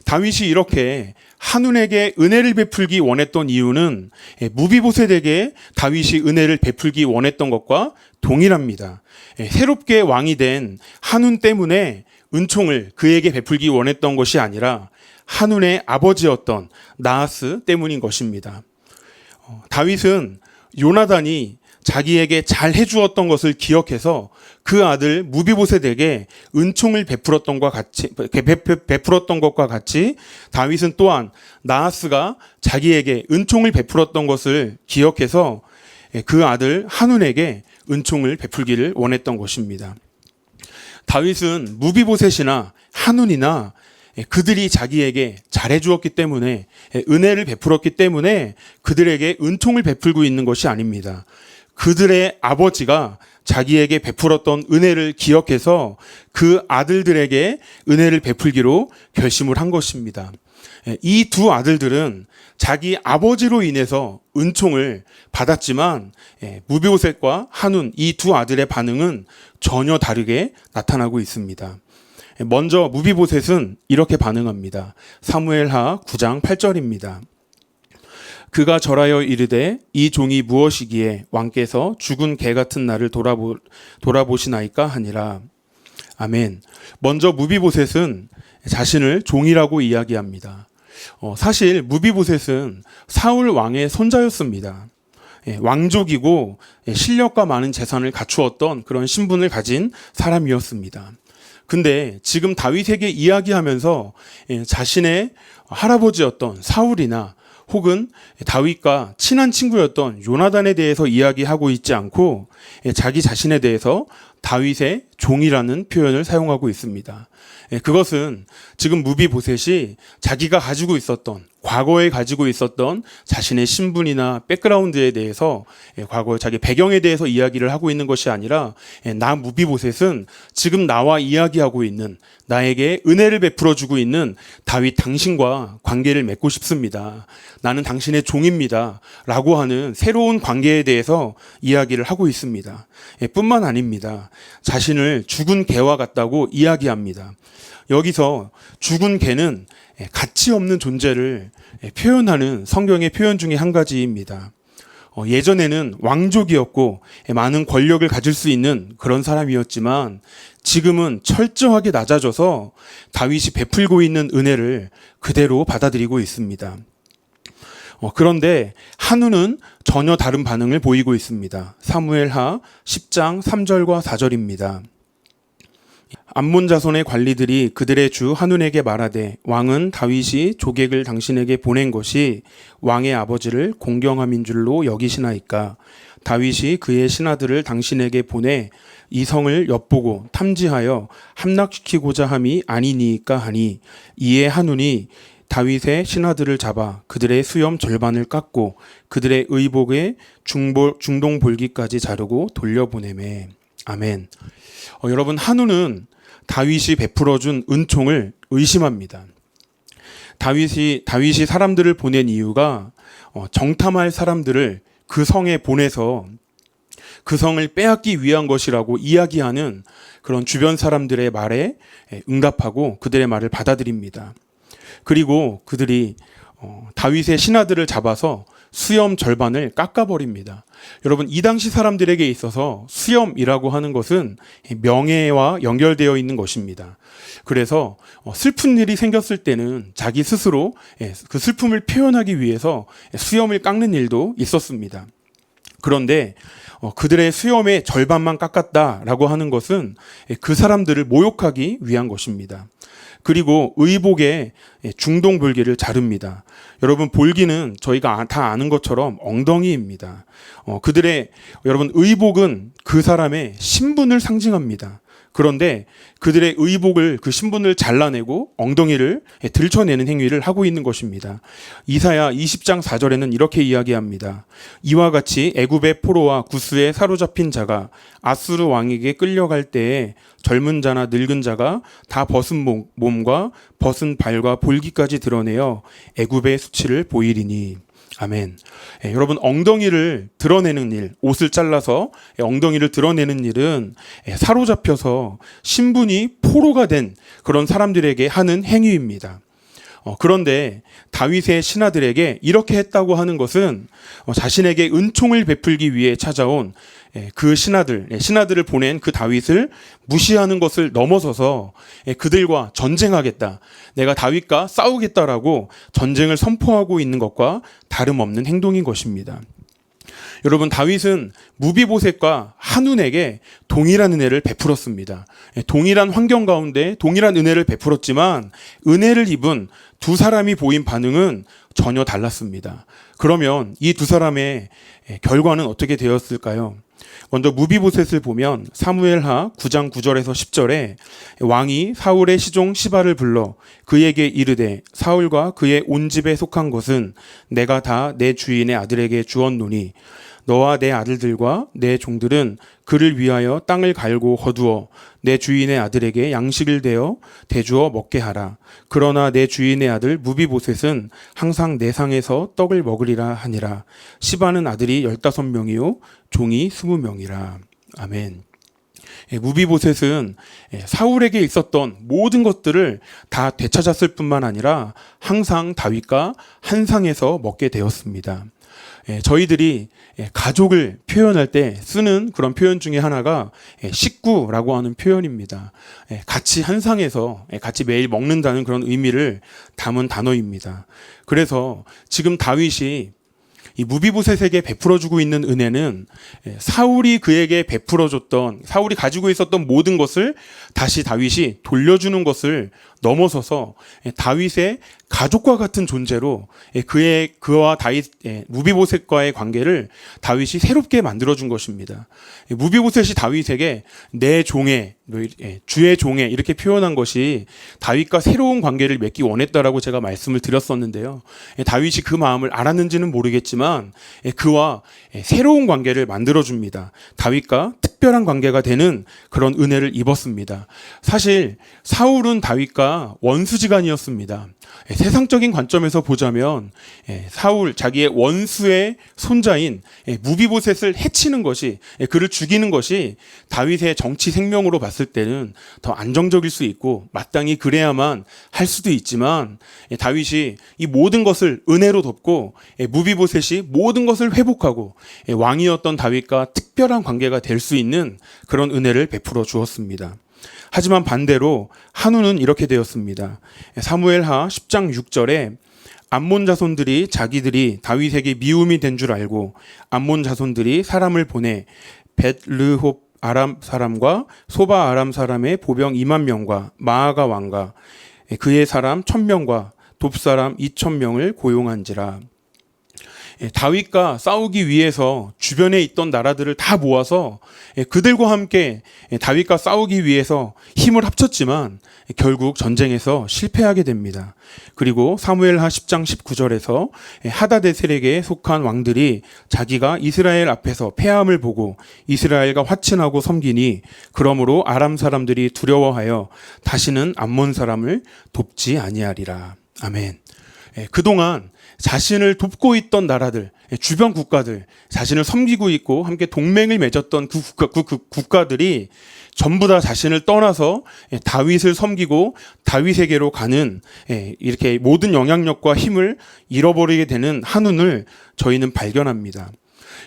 다윗이 이렇게 한운에게 은혜를 베풀기 원했던 이유는 무비보셋에게 다윗이 은혜를 베풀기 원했던 것과 동일합니다. 새롭게 왕이 된 한운 때문에 은총을 그에게 베풀기 원했던 것이 아니라 한운의 아버지였던 나하스 때문인 것입니다. 다윗은 요나단이 자기에게 잘 해주었던 것을 기억해서 그 아들 무비보셋에게 은총을 베풀었던 것과 같이 다윗은 또한 나하스가 자기에게 은총을 베풀었던 것을 기억해서 그 아들 한운에게 은총을 베풀기를 원했던 것입니다. 다윗은 무비보셋이나 한운이나 그들이 자기에게 잘해주었기 때문에, 은혜를 베풀었기 때문에 그들에게 은총을 베풀고 있는 것이 아닙니다. 그들의 아버지가 자기에게 베풀었던 은혜를 기억해서 그 아들들에게 은혜를 베풀기로 결심을 한 것입니다. 이 두 아들들은 자기 아버지로 인해서 은총을 받았지만 무비보셋과 한운 이 두 아들의 반응은 전혀 다르게 나타나고 있습니다. 먼저 무비보셋은 이렇게 반응합니다. 사무엘하 9장 8절입니다. 그가 절하여 이르되 이 종이 무엇이기에 왕께서 죽은 개 같은 나를 돌아보시나이까 하니라. 아멘. 먼저 무비보셋은 자신을 종이라고 이야기합니다. 사실 무비보셋은 사울 왕의 손자였습니다. 왕족이고 실력과 많은 재산을 갖추었던 그런 신분을 가진 사람이었습니다. 근데 지금 다윗에게 이야기하면서 자신의 할아버지였던 사울이나 혹은 다윗과 친한 친구였던 요나단에 대해서 이야기하고 있지 않고 자기 자신에 대해서 다윗의 종이라는 표현을 사용하고 있습니다. 그것은 지금 무비보셋이 자기가 가지고 있었던, 과거에 가지고 있었던 자신의 신분이나 백그라운드에 대해서, 과거의 자기 배경에 대해서 이야기를 하고 있는 것이 아니라, 나 무비보셋은 지금 나와 이야기하고 있는, 나에게 은혜를 베풀어주고 있는 다윗 당신과 관계를 맺고 싶습니다. 나는 당신의 종입니다. 라고 하는 새로운 관계에 대해서 이야기를 하고 있습니다. 뿐만 아닙니다. 자신을 죽은 개와 같다고 이야기합니다. 여기서 죽은 개는 가치 없는 존재를 표현하는 성경의 표현 중에 한 가지입니다. 예전에는 왕족이었고 많은 권력을 가질 수 있는 그런 사람이었지만 지금은 철저하게 낮아져서 다윗이 베풀고 있는 은혜를 그대로 받아들이고 있습니다. 그런데 한우는 전혀 다른 반응을 보이고 있습니다. 사무엘하 10장 3절과 4절입니다. 암몬 자손의 관리들이 그들의 주 한운에게 말하되 왕은 다윗이 조객을 당신에게 보낸 것이 왕의 아버지를 공경함인 줄로 여기시나이까. 다윗이 그의 신하들을 당신에게 보내 이 성을 엿보고 탐지하여 함락시키고자 함이 아니니까 하니, 이에 한운이 다윗의 신하들을 잡아 그들의 수염 절반을 깎고 그들의 의복에 중동 볼기까지 자르고 돌려보내매. 아멘. 여러분, 한우는 다윗이 베풀어준 은총을 의심합니다. 다윗이 사람들을 보낸 이유가 정탐할 사람들을 그 성에 보내서 그 성을 빼앗기 위한 것이라고 이야기하는 그런 주변 사람들의 말에 응답하고 그들의 말을 받아들입니다. 그리고 그들이 다윗의 신하들을 잡아서 수염 절반을 깎아버립니다. 여러분, 이 당시 사람들에게 있어서 수염이라고 하는 것은 명예와 연결되어 있는 것입니다. 그래서 슬픈 일이 생겼을 때는 자기 스스로 그 슬픔을 표현하기 위해서 수염을 깎는 일도 있었습니다. 그런데 그들의 수염의 절반만 깎았다라고 하는 것은 그 사람들을 모욕하기 위한 것입니다. 그리고 의복에 중동 볼기를 자릅니다. 여러분, 볼기는 저희가 다 아는 것처럼 엉덩이입니다. 여러분, 의복은 그 사람의 신분을 상징합니다. 그런데 그들의 의복을, 그 신분을 잘라내고 엉덩이를 들춰내는 행위를 하고 있는 것입니다. 이사야 20장 4절에는 이렇게 이야기합니다. 이와 같이 애굽의 포로와 구스에 사로잡힌 자가 아수르 왕에게 끌려갈 때에 젊은 자나 늙은 자가 다 벗은 몸과 벗은 발과 볼기까지 드러내어 애굽의 수치를 보이리니. 아멘. 여러분, 엉덩이를 드러내는 일, 옷을 잘라서 엉덩이를 드러내는 일은 사로잡혀서 신분이 포로가 된 그런 사람들에게 하는 행위입니다. 그런데 다윗의 신하들에게 이렇게 했다고 하는 것은 자신에게 은총을 베풀기 위해 찾아온 그 신하들을 보낸 그 다윗을 무시하는 것을 넘어서서 그들과 전쟁하겠다, 내가 다윗과 싸우겠다라고 전쟁을 선포하고 있는 것과 다름없는 행동인 것입니다. 여러분, 다윗은 무비보셋과 한운에게 동일한 은혜를 베풀었습니다. 동일한 환경 가운데 동일한 은혜를 베풀었지만 은혜를 입은 두 사람이 보인 반응은 전혀 달랐습니다. 그러면 이 두 사람의 결과는 어떻게 되었을까요? 먼저 무비보셋을 보면 사무엘하 9장 9절에서 10절에 왕이 사울의 시종 시바를 불러 그에게 이르되 사울과 그의 온 집에 속한 것은 내가 다 내 주인의 아들에게 주었노니 너와 내 아들들과 내 종들은 그를 위하여 땅을 갈고 거두어 내 주인의 아들에게 양식을 대주어 먹게 하라. 그러나 내 주인의 아들 무비보셋은 항상 내 상에서 떡을 먹으리라 하니라. 시바는 아들이 15명이요 종이 20명이라. 아멘. 무비보셋은 사울에게 있었던 모든 것들을 다 되찾았을 뿐만 아니라 항상 다윗과 한 상에서 먹게 되었습니다. 저희들이 가족을 표현할 때 쓰는 그런 표현 중에 하나가 식구라고 하는 표현입니다. 같이 한 상에서 같이 매일 먹는다는 그런 의미를 담은 단어입니다. 그래서 지금 다윗이 이 무비보셋에게 베풀어주고 있는 은혜는 사울이 그에게 베풀어줬던, 사울이 가지고 있었던 모든 것을 다시 다윗이 돌려주는 것을 넘어서서 다윗의 가족과 같은 존재로 그와 다윗, 무비보셋과의 관계를 다윗이 새롭게 만들어준 것입니다. 무비보셋이 다윗에게 내 종의, 주의 종의 이렇게 표현한 것이 다윗과 새로운 관계를 맺기 원했다라고 제가 말씀을 드렸었는데요. 다윗이 그 마음을 알았는지는 모르겠지만 그와 새로운 관계를 만들어줍니다. 다윗과 특별한 관계가 되는 그런 은혜를 입었습니다. 사실 사울은 다윗과 원수지간이었습니다. 세상적인 관점에서 보자면 사울, 자기의 원수의 손자인 무비보셋을 해치는 것이, 그를 죽이는 것이 다윗의 정치 생명으로 봤을 때는 더 안정적일 수 있고 마땅히 그래야만 할 수도 있지만 다윗이 이 모든 것을 은혜로 돕고 무비보셋이 모든 것을 회복하고 왕이었던 다윗과 특별한 관계가 될 수 있는 그런 은혜를 베풀어 주었습니다. 하지만 반대로 한운은 이렇게 되었습니다. 사무엘하 10장 6절에 암몬 자손들이 자기들이 다윗에게 미움이 된 줄 알고 암몬 자손들이 사람을 보내 벳르홉 아람 사람과 소바 아람 사람의 보병 2만 명과 마아가 왕과 그의 사람 1000명과 돕 사람 2000명을 고용한지라. 다윗과 싸우기 위해서 주변에 있던 나라들을 다 모아서 그들과 함께 다윗과 싸우기 위해서 힘을 합쳤지만 결국 전쟁에서 실패하게 됩니다. 그리고 사무엘하 10장 19절에서 하다데셀에게 속한 왕들이 자기가 이스라엘 앞에서 패함을 보고 이스라엘과 화친하고 섬기니 그러므로 아람 사람들이 두려워하여 다시는 암몬 사람을 돕지 아니하리라. 아멘. 그동안 자신을 돕고 있던 나라들, 주변 국가들, 자신을 섬기고 있고 함께 동맹을 맺었던 그 국가들이 전부 다 자신을 떠나서 다윗을 섬기고 다윗에게로 가는 이렇게 모든 영향력과 힘을 잃어버리게 되는 한운을 저희는 발견합니다.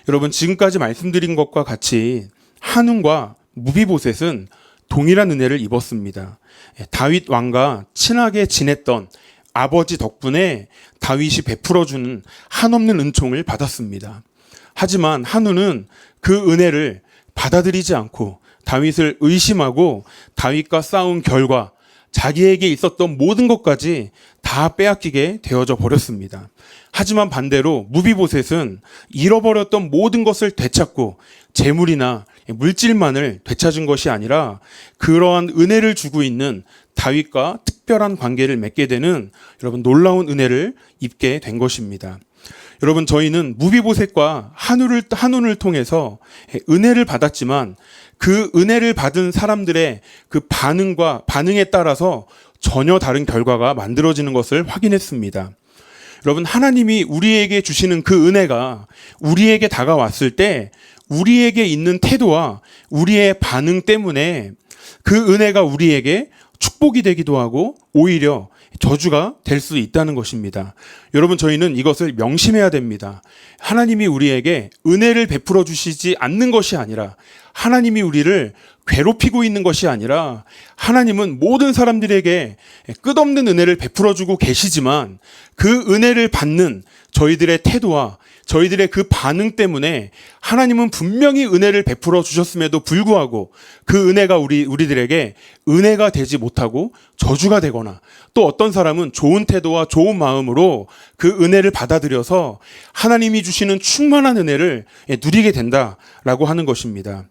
여러분, 지금까지 말씀드린 것과 같이 한운과 무비보셋은 동일한 은혜를 입었습니다. 다윗 왕과 친하게 지냈던 아버지 덕분에 다윗이 베풀어주는 한없는 은총을 받았습니다. 하지만 한운은 그 은혜를 받아들이지 않고 다윗을 의심하고 다윗과 싸운 결과 자기에게 있었던 모든 것까지 다 빼앗기게 되어져 버렸습니다. 하지만 반대로 무비보셋은 잃어버렸던 모든 것을 되찾고 재물이나 물질만을 되찾은 것이 아니라 그러한 은혜를 주고 있는 다윗과 특별한 관계를 맺게 되는 여러분 놀라운 은혜를 입게 된 것입니다. 여러분, 저희는 무비보셋과 한운을 통해서 은혜를 받았지만 그 은혜를 받은 사람들의 그 반응에 따라서 전혀 다른 결과가 만들어지는 것을 확인했습니다. 여러분, 하나님이 우리에게 주시는 그 은혜가 우리에게 다가왔을 때 우리에게 있는 태도와 우리의 반응 때문에 그 은혜가 우리에게 축복이 되기도 하고 오히려 저주가 될 수 있다는 것입니다. 여러분, 저희는 이것을 명심해야 됩니다. 하나님이 우리에게 은혜를 베풀어 주시지 않는 것이 아니라, 하나님이 우리를 괴롭히고 있는 것이 아니라, 하나님은 모든 사람들에게 끝없는 은혜를 베풀어 주고 계시지만 그 은혜를 받는 저희들의 태도와 저희들의 그 반응 때문에 하나님은 분명히 은혜를 베풀어 주셨음에도 불구하고 그 은혜가 우리들에게 은혜가 되지 못하고 저주가 되거나, 또 어떤 사람은 좋은 태도와 좋은 마음으로 그 은혜를 받아들여서 하나님이 주시는 충만한 은혜를 누리게 된다라고 하는 것입니다.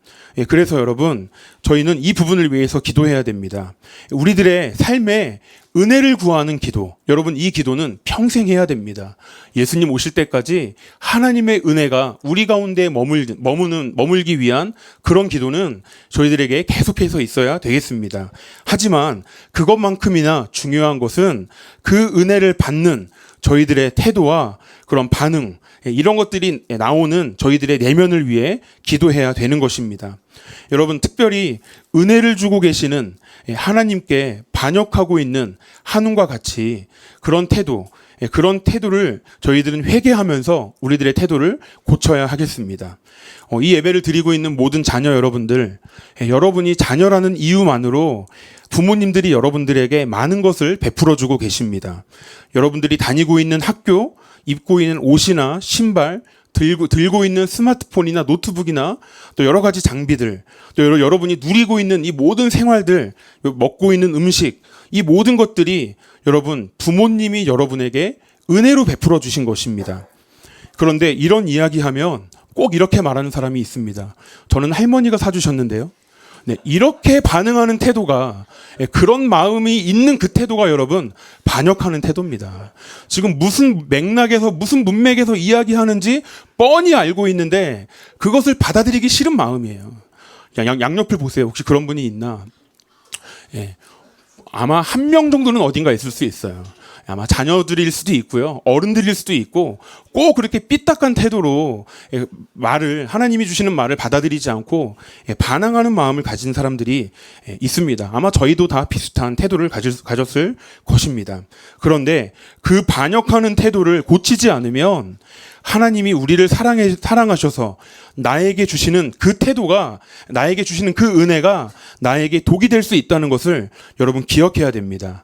그래서 여러분, 저희는 이 부분을 위해서 기도해야 됩니다. 우리들의 삶에 은혜를 구하는 기도, 여러분, 이 기도는 평생 해야 됩니다. 예수님 오실 때까지 하나님의 은혜가 우리 가운데 머물기 위한 그런 기도는 저희들에게 계속해서 있어야 되겠습니다. 하지만 그것만큼이나 중요한 것은 그 은혜를 받는 저희들의 태도와 그런 반응, 이런 것들이 나오는 저희들의 내면을 위해 기도해야 되는 것입니다. 여러분, 특별히 은혜를 주고 계시는 하나님께 반역하고 있는 한웅과 같이 그런 태도를 저희들은 회개하면서 우리들의 태도를 고쳐야 하겠습니다. 이 예배를 드리고 있는 모든 자녀 여러분들, 여러분이 자녀라는 이유만으로 부모님들이 여러분들에게 많은 것을 베풀어주고 계십니다. 여러분들이 다니고 있는 학교, 입고 있는 옷이나 신발, 들고 있는 스마트폰이나 노트북이나 또 여러 가지 장비들, 또 여러분이 누리고 있는 이 모든 생활들, 먹고 있는 음식, 이 모든 것들이 여러분, 부모님이 여러분에게 은혜로 베풀어 주신 것입니다. 그런데 이런 이야기하면 꼭 이렇게 말하는 사람이 있습니다. 저는 할머니가 사주셨는데요. 네, 이렇게 반응하는 태도가, 그런 마음이 있는 그 태도가 여러분 반역하는 태도입니다. 지금 무슨 맥락에서 무슨 문맥에서 이야기하는지 뻔히 알고 있는데 그것을 받아들이기 싫은 마음이에요. 양옆을 보세요. 혹시 그런 분이 있나? 아마 한 명 정도는 어딘가 있을 수 있어요. 아마 자녀들일 수도 있고요, 어른들일 수도 있고, 꼭 그렇게 삐딱한 태도로 하나님이 주시는 말을 받아들이지 않고 반항하는 마음을 가진 사람들이 있습니다. 아마 저희도 다 비슷한 태도를 가졌을 것입니다. 그런데 그 반역하는 태도를 고치지 않으면 하나님이 우리를 사랑하셔서 나에게 주시는 그 태도가, 나에게 주시는 그 은혜가 나에게 독이 될 수 있다는 것을 여러분 기억해야 됩니다.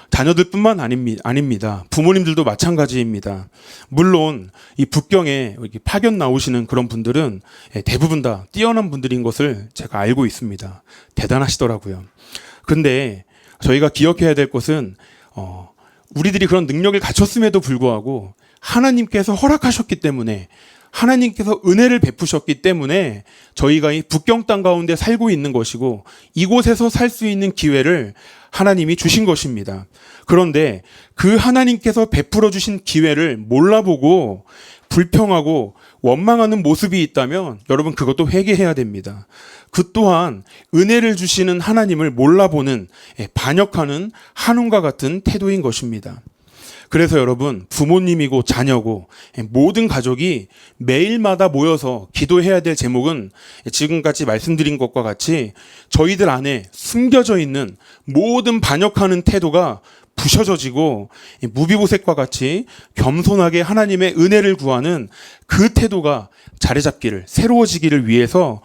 자녀들뿐만 아닙니다. 부모님들도 마찬가지입니다. 물론 이 북경에 파견 나오시는 그런 분들은 대부분 다 뛰어난 분들인 것을 제가 알고 있습니다. 대단하시더라고요. 근데 저희가 기억해야 될 것은 우리들이 그런 능력을 갖췄음에도 불구하고 하나님께서 허락하셨기 때문에, 하나님께서 은혜를 베푸셨기 때문에 저희가 이 북경 땅 가운데 살고 있는 것이고, 이곳에서 살 수 있는 기회를 하나님이 주신 것입니다. 그런데 그 하나님께서 베풀어 주신 기회를 몰라보고 불평하고 원망하는 모습이 있다면 여러분, 그것도 회개해야 됩니다. 그 또한 은혜를 주시는 하나님을 몰라보는, 반역하는 한웅과 같은 태도인 것입니다. 그래서 여러분, 부모님이고 자녀고 모든 가족이 매일마다 모여서 기도해야 될 제목은 지금까지 말씀드린 것과 같이 저희들 안에 숨겨져 있는 모든 반역하는 태도가 부셔져지고 무비보셋과 같이 겸손하게 하나님의 은혜를 구하는 그 태도가 자리 잡기를, 새로워지기를 위해서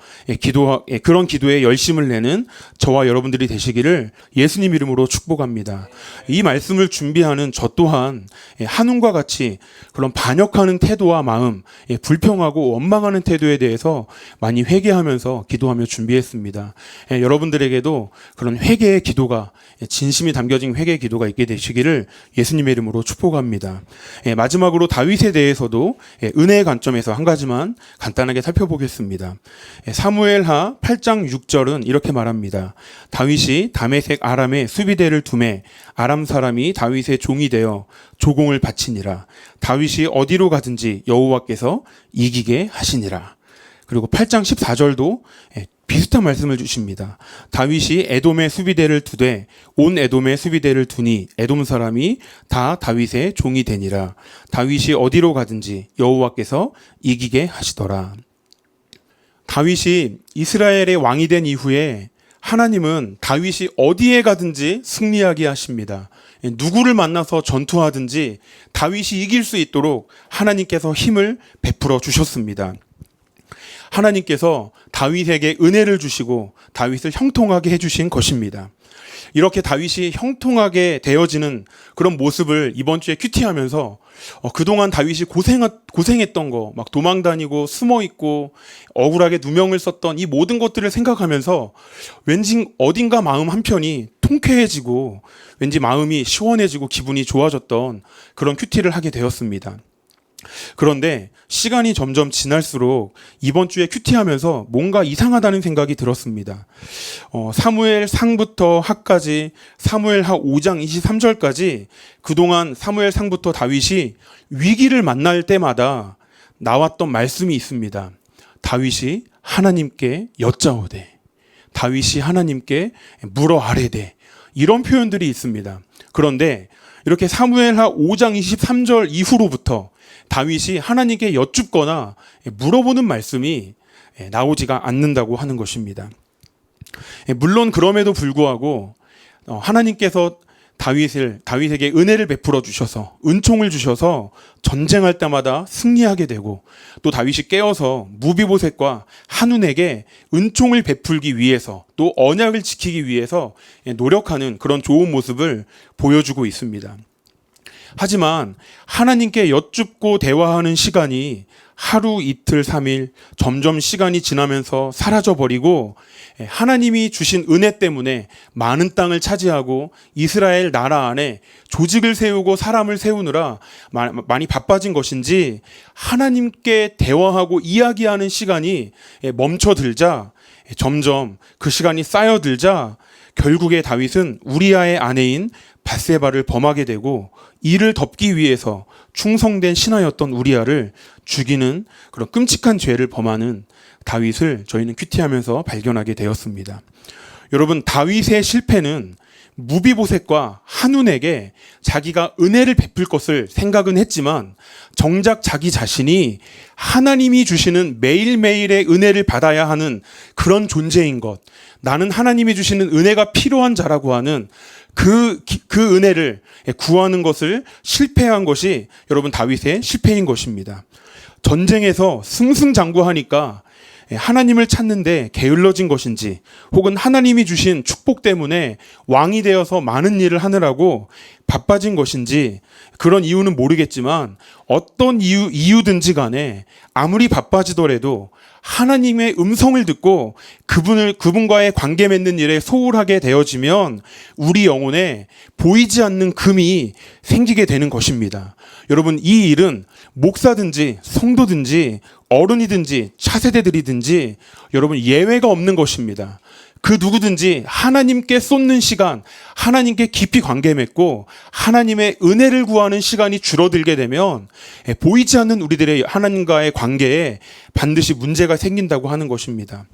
그런 기도에 열심을 내는 저와 여러분들이 되시기를 예수님 이름으로 축복합니다. 이 말씀을 준비하는 저 또한 한웅과 같이 그런 반역하는 태도와 마음, 불평하고 원망하는 태도에 대해서 많이 회개하면서 기도하며 준비했습니다. 여러분들에게도 그런 회개의 기도가, 진심이 담겨진 회개의 기도가 있게 되시기를 예수님의 이름으로 축복합니다. 마지막으로 다윗에 대해서도 은혜의 관점에서 한 가지만 간단하게 살펴보겠습니다. 사무엘하 8장 6절은 이렇게 말합니다. 다윗이 다메섹 아람에 수비대를 두매 아람 사람이 다윗의 종이 되어 조공을 바치니라. 다윗이 어디로 가든지 여호와께서 이기게 하시니라. 그리고 8장 14절도 비슷한 말씀을 주십니다. 다윗이 에돔의 수비대를 두되 온 에돔의 수비대를 두니 에돔 사람이 다 다윗의 종이 되니라. 다윗이 어디로 가든지 여호와께서 이기게 하시더라. 다윗이 이스라엘의 왕이 된 이후에 하나님은 다윗이 어디에 가든지 승리하게 하십니다. 누구를 만나서 전투하든지 다윗이 이길 수 있도록 하나님께서 힘을 베풀어 주셨습니다. 하나님께서 다윗에게 은혜를 주시고 다윗을 형통하게 해주신 것입니다. 이렇게 다윗이 형통하게 되어지는 그런 모습을 이번 주에 큐티하면서 그동안 다윗이 고생했던 거, 막 도망 다니고 숨어 있고 억울하게 누명을 썼던 이 모든 것들을 생각하면서 왠지 어딘가 마음 한편이 통쾌해지고 왠지 마음이 시원해지고 기분이 좋아졌던 그런 큐티를 하게 되었습니다. 그런데 시간이 점점 지날수록 이번 주에 큐티하면서 뭔가 이상하다는 생각이 들었습니다. 사무엘 상부터 하까지 사무엘 하 5장 23절까지 그동안 사무엘 상부터 다윗이 위기를 만날 때마다 나왔던 말씀이 있습니다. 다윗이 하나님께 여짜오되, 다윗이 하나님께 물어 아뢰되, 이런 표현들이 있습니다. 그런데 이렇게 사무엘하 5장 23절 이후로부터 다윗이 하나님께 여쭙거나 물어보는 말씀이 나오지가 않는다고 하는 것입니다. 물론 그럼에도 불구하고 하나님께서 다윗에게 은혜를 베풀어 주셔서 은총을 주셔서 전쟁할 때마다 승리하게 되고 또 다윗이 깨어서 무비보셋과 한운에게 은총을 베풀기 위해서 또 언약을 지키기 위해서 노력하는 그런 좋은 모습을 보여주고 있습니다. 하지만 하나님께 여쭙고 대화하는 시간이 하루, 이틀, 3일 점점 시간이 지나면서 사라져버리고 하나님이 주신 은혜 때문에 많은 땅을 차지하고 이스라엘 나라 안에 조직을 세우고 사람을 세우느라 많이 바빠진 것인지 하나님께 대화하고 이야기하는 시간이 멈춰들자 점점 그 시간이 쌓여들자 결국에 다윗은 우리아의 아내인 밧세바를 범하게 되고 이를 덮기 위해서 충성된 신하였던 우리아를 죽이는 그런 끔찍한 죄를 범하는 다윗을 저희는 큐티하면서 발견하게 되었습니다. 여러분, 다윗의 실패는 무비보셋과 한운에게 자기가 은혜를 베풀 것을 생각은 했지만 정작 자기 자신이 하나님이 주시는 매일매일의 은혜를 받아야 하는 그런 존재인 것, 나는 하나님이 주시는 은혜가 필요한 자라고 하는 그 은혜를 구하는 것을 실패한 것이 여러분 다윗의 실패인 것입니다. 전쟁에서 승승장구하니까 하나님을 찾는데 게을러진 것인지 혹은 하나님이 주신 축복 때문에 왕이 되어서 많은 일을 하느라고 바빠진 것인지 그런 이유는 모르겠지만 어떤 이유든지 간에 아무리 바빠지더라도 하나님의 음성을 듣고 그분과의 관계 맺는 일에 소홀하게 되어지면 우리 영혼에 보이지 않는 금이 생기게 되는 것입니다. 여러분, 이 일은 목사든지 성도든지 어른이든지 차세대들이든지 여러분 예외가 없는 것입니다. 그 누구든지 하나님께 쏟는 시간, 하나님께 깊이 관계 맺고 하나님의 은혜를 구하는 시간이 줄어들게 되면 보이지 않는 우리들의 하나님과의 관계에 반드시 문제가 생긴다고 하는 것입니다.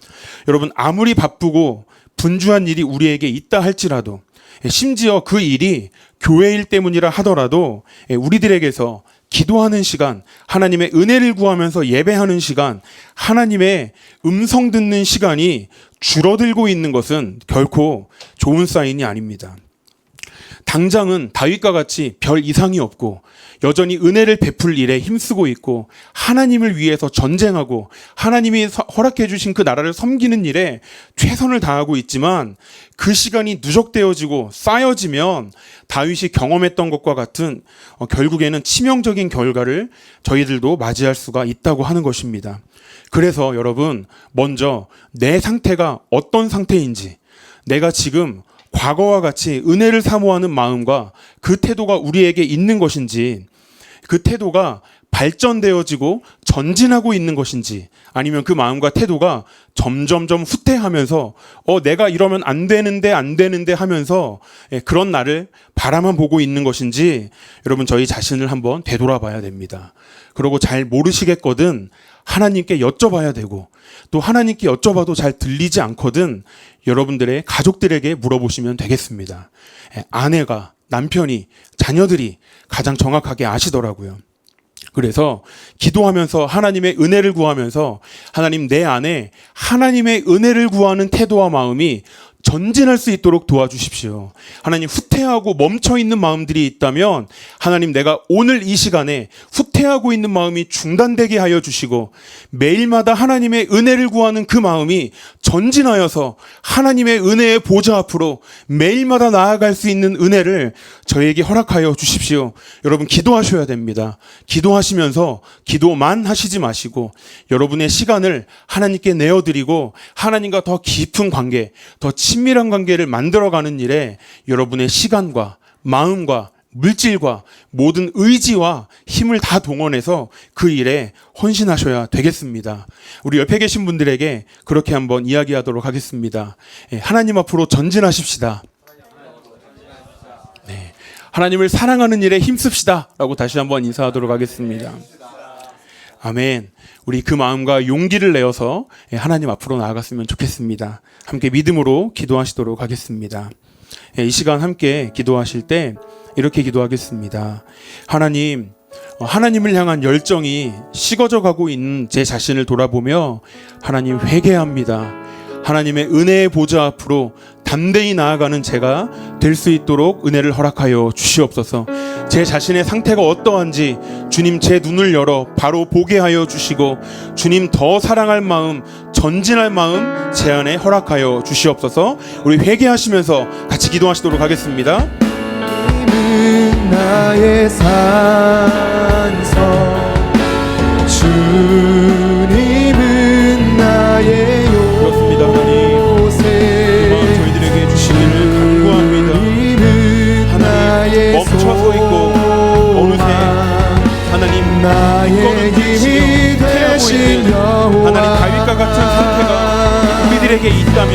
여러분, 아무리 바쁘고 분주한 일이 우리에게 있다 할지라도 심지어 그 일이 교회 일 때문이라 하더라도 우리들에게서 기도하는 시간, 하나님의 은혜를 구하면서 예배하는 시간, 하나님의 음성 듣는 시간이 줄어들고 있는 것은 결코 좋은 사인이 아닙니다. 당장은 다윗과 같이 별 이상이 없고 여전히 은혜를 베풀 일에 힘쓰고 있고 하나님을 위해서 전쟁하고 하나님이 허락해 주신 그 나라를 섬기는 일에 최선을 다하고 있지만 그 시간이 누적되어지고 쌓여지면 다윗이 경험했던 것과 같은 결국에는 치명적인 결과를 저희들도 맞이할 수가 있다고 하는 것입니다. 그래서 여러분, 먼저 내 상태가 어떤 상태인지, 내가 지금 과거와 같이 은혜를 사모하는 마음과 그 태도가 우리에게 있는 것인지, 그 태도가 발전되어지고 전진하고 있는 것인지, 아니면 그 마음과 태도가 점점점 후퇴하면서 내가 이러면 안 되는데 하면서 그런 나를 바라만 보고 있는 것인지 여러분, 저희 자신을 한번 되돌아봐야 됩니다. 그리고 잘 모르시겠거든 하나님께 여쭤봐야 되고, 또 하나님께 여쭤봐도 잘 들리지 않거든 여러분들의 가족들에게 물어보시면 되겠습니다. 아내가, 남편이, 자녀들이 가장 정확하게 아시더라고요. 그래서 기도하면서 하나님의 은혜를 구하면서 하나님, 내 안에 하나님의 은혜를 구하는 태도와 마음이 전진할 수 있도록 도와주십시오. 하나님, 후퇴하고 멈춰 있는 마음들이 있다면 하나님, 내가 오늘 이 시간에 후퇴하고 있는 마음이 중단되게 하여 주시고 매일마다 하나님의 은혜를 구하는 그 마음이 전진하여서 하나님의 은혜의 보좌 앞으로 매일마다 나아갈 수 있는 은혜를 저에게 허락하여 주십시오. 여러분, 기도하셔야 됩니다. 기도하시면서 기도만 하시지 마시고 여러분의 시간을 하나님께 내어드리고 하나님과 더 깊은 관계, 더 친밀한 관계를 만들어가는 일에 여러분의 시간과 마음과 물질과 모든 의지와 힘을 다 동원해서 그 일에 헌신하셔야 되겠습니다. 우리 옆에 계신 분들에게 그렇게 한번 이야기하도록 하겠습니다. 하나님 앞으로 전진하십시다. 네, 하나님을 사랑하는 일에 힘씁시다 라고 다시 한번 인사하도록 하겠습니다. 아멘. 우리 그 마음과 용기를 내어서 하나님 앞으로 나아갔으면 좋겠습니다. 함께 믿음으로 기도하시도록 하겠습니다. 이 시간 함께 기도하실 때 이렇게 기도하겠습니다. 하나님, 하나님을 향한 열정이 식어져 가고 있는 제 자신을 돌아보며 하나님, 회개합니다. 하나님의 은혜의 보좌 앞으로 담대히 나아가는 제가 될 수 있도록 은혜를 허락하여 주시옵소서. 제 자신의 상태가 어떠한지 주님, 제 눈을 열어 바로 보게 하여 주시고 주님, 더 사랑할 마음, 전진할 마음 제 안에 허락하여 주시옵소서. 우리 회개하시면서 같이 기도하시도록 하겠습니다. 주님은 나의 산성, 주님은 나의 그렇습니다. 하나님, 그 마음 저희들에게 주시기를 간구합니다. 하나님, 멈춰서 있고 어느새 하나님 나의 힘이 되신 여호와, 하나님, 다윗과 같은 상태가 우리들에게 있다면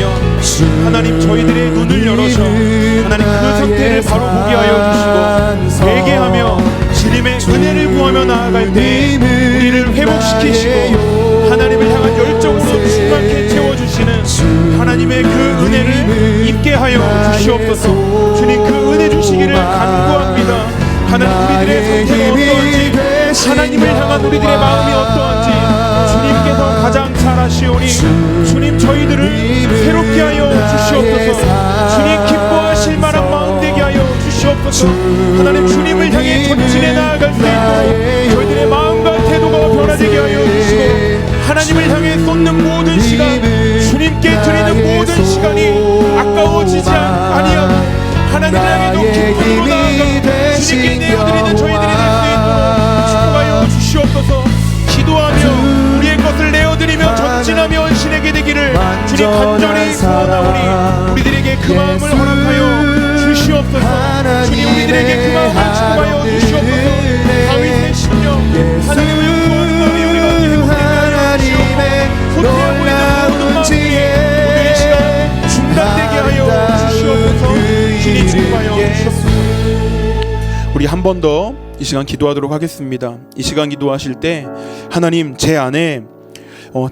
하나님, 저희들의 눈을 열어서 하나님 그 상태를 바로 보게 하여 주시고 회개하며 주님의 은혜를 구하며 나아갈 때 우리를 회복시키시고 하나님을 향한 열정으로 충만케 채워주시는 하나님의 그 은혜를 입게 하여 주시옵소서. 주님, 그 은혜 주시기를 간구합니다. 하나님, 우리들의 상태가 어떠한지, 하나님을 향한 우리들의 마음이 어떠한지 주님께서 가장 잘 아시오니 주님, 저희들을 새롭게 하여 주시옵소서. 주님, 기뻐하실 만한 마음 되게 하여 주시옵소서. 하나님, 주님을 향해 전진해 나아갈 수 있도록 저희들의 마음과 태도가 변화되게 하여 주시고 하나님을 향해 쏟는 모든 시간, 주님께 드리는 모든 시간이 아까워지지 아니하고 하나님을 향해 더 기쁨으로 나아가 주님께 내어드리는 저희들이 될 수 있도록 축복하여 주시옵소서. 기도하며 우리의 것을 내어드리며 전진하며 헌신하게 되기를 주님 간절히 소원하오니 우리들에게 그 마음을 허락하여 주시옵소서. 주님, 우리들에게 그 마음을 축복하여 주시옵소서. 다윗의 심령, 하나님을 구하는 마음이 우리 가운데 회복되게 하여 주시옵소서. 후퇴하고 있는 모든 마음이 오늘 이 시간 중단되게 하여 주시옵소서. 주님, 축복하여 주시옵소서. 우리 한 번 더 이 시간 기도하도록 하겠습니다. 이 시간 기도하실 때 하나님, 제 안에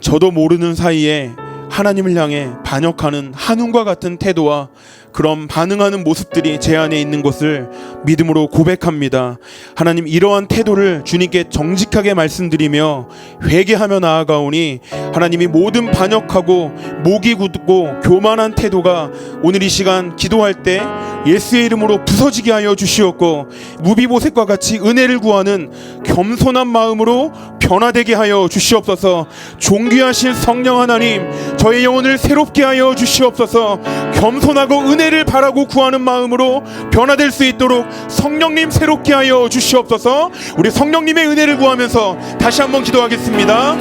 저도 모르는 사이에 하나님을 향해 반역하는 한움과 같은 태도와 그런 반응하는 모습들이 제 안에 있는 것을 믿음으로 고백합니다. 하나님, 이러한 태도를 주님께 정직하게 말씀드리며 회개하며 나아가오니 하나님이 모든 반역하고 목이 굳고 교만한 태도가 오늘 이 시간 기도할 때 예수의 이름으로 부서지게 하여 주시옵고 무비보셋과 같이 은혜를 구하는 겸손한 마음으로 변화되게 하여 주시옵소서. 존귀하신 성령 하나님, 저의 영혼을 새롭게 하여 주시옵소서. 겸손하고 은혜를 바라고 구하는 마음으로 변화될 수 있도록 성령님 새롭게 하여 주시옵소서. 우리 성령님의 은혜를 구하면서 다시 한번 기도하겠습니다.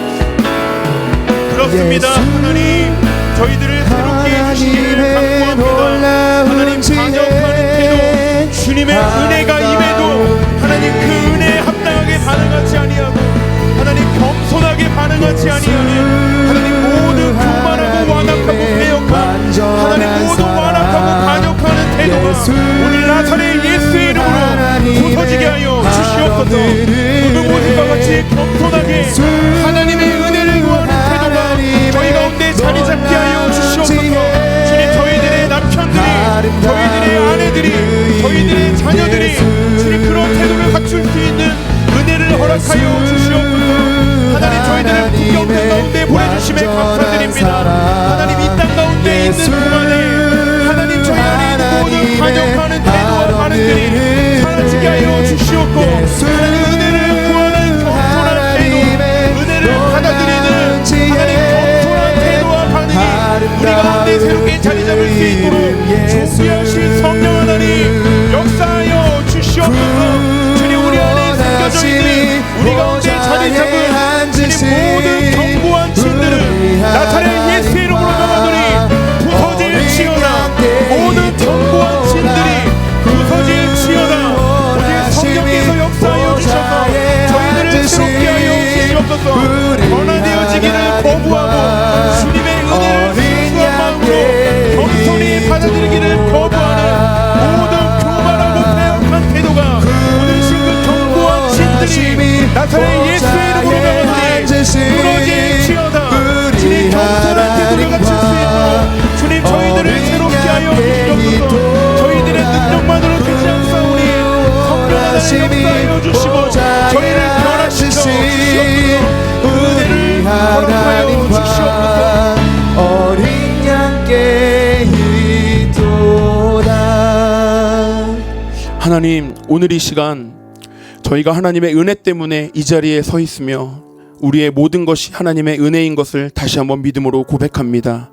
그렇습니다. 하나님, 저희들을 새롭게 해주시기를 간구합니다. 하나님, 반역하는 태도, 주님의 은혜가 임해도 하나님 그 은혜에 합당하게 반응하지 아니하고 하나님 겸손하게 반응하지 아니하니 하나님 모두 교만하고 완악하고 배역한 하나님 모두 완악하고 반역하는 태도가 오늘 나사렛 예수의 이름으로 부서지게 하여 주시옵소서. 모든 모습과 같이 겸손하게 하나님의 은혜를 구하는 태도가 저희 가운데 자리 잡게 하여 주시옵소서. 주님, 저희들의 남편들이, 저희들의 아내들이, 저희들의 자녀들이 주님 그런 태도를 갖출 수 있는 은혜를 허락하여 주시옵소서. 하나님, 저희들을 국경들 가운데 보내주심에 감사드립니다. 하나님, 이 땅 가운데 있는 동안에 받고 하나님 은혜를 구하는 겸손한 태도, 은혜를 받아들이는 하나님 겸손한 태도와 반응이 우리 가운데 새롭게 자리 잡을 수 있도록 준비하신 성령 하나님 역사하여 주시옵소서. 주님 우리 안에 숨겨져 있는 우리 가운데 자리 잡은 주님 모든 견고한 진들을 나타낸 예수의 이름으로 나가더니 부서질지어다. 모든 견고한 진들이 부서질지어다. 오직 성령께서 역사하여 주셔서 저희들을 새롭게 하여 주시옵소서. 변화되어지기를 거부하고 주님의 은혜를 순수한 마음으로 겸손히 받아들이기를 거부하는 모든 교만하고 패역한 태도가 오늘 신그 견고한 진들이 나타낸 예수의 이름으로 나가더니 부러질지어다. 주님 겸손한 태도를 갖출 수 있도록 주님 저희들을 새롭게 하여 주시옵소서. 저희들의 능력만으로 되지 않사오니 성령 하나님 역사하여 주시고 저희를 변화시켜 주시옵소서. 은혜를 허락하여 주시옵소서. 어린 양께 있도다. 하나님 오늘 이 시간 저희가 하나님의 은혜 때문에 이 자리에 서 있으며 우리의 모든 것이 하나님의 은혜인 것을 다시 한번 믿음으로 고백합니다.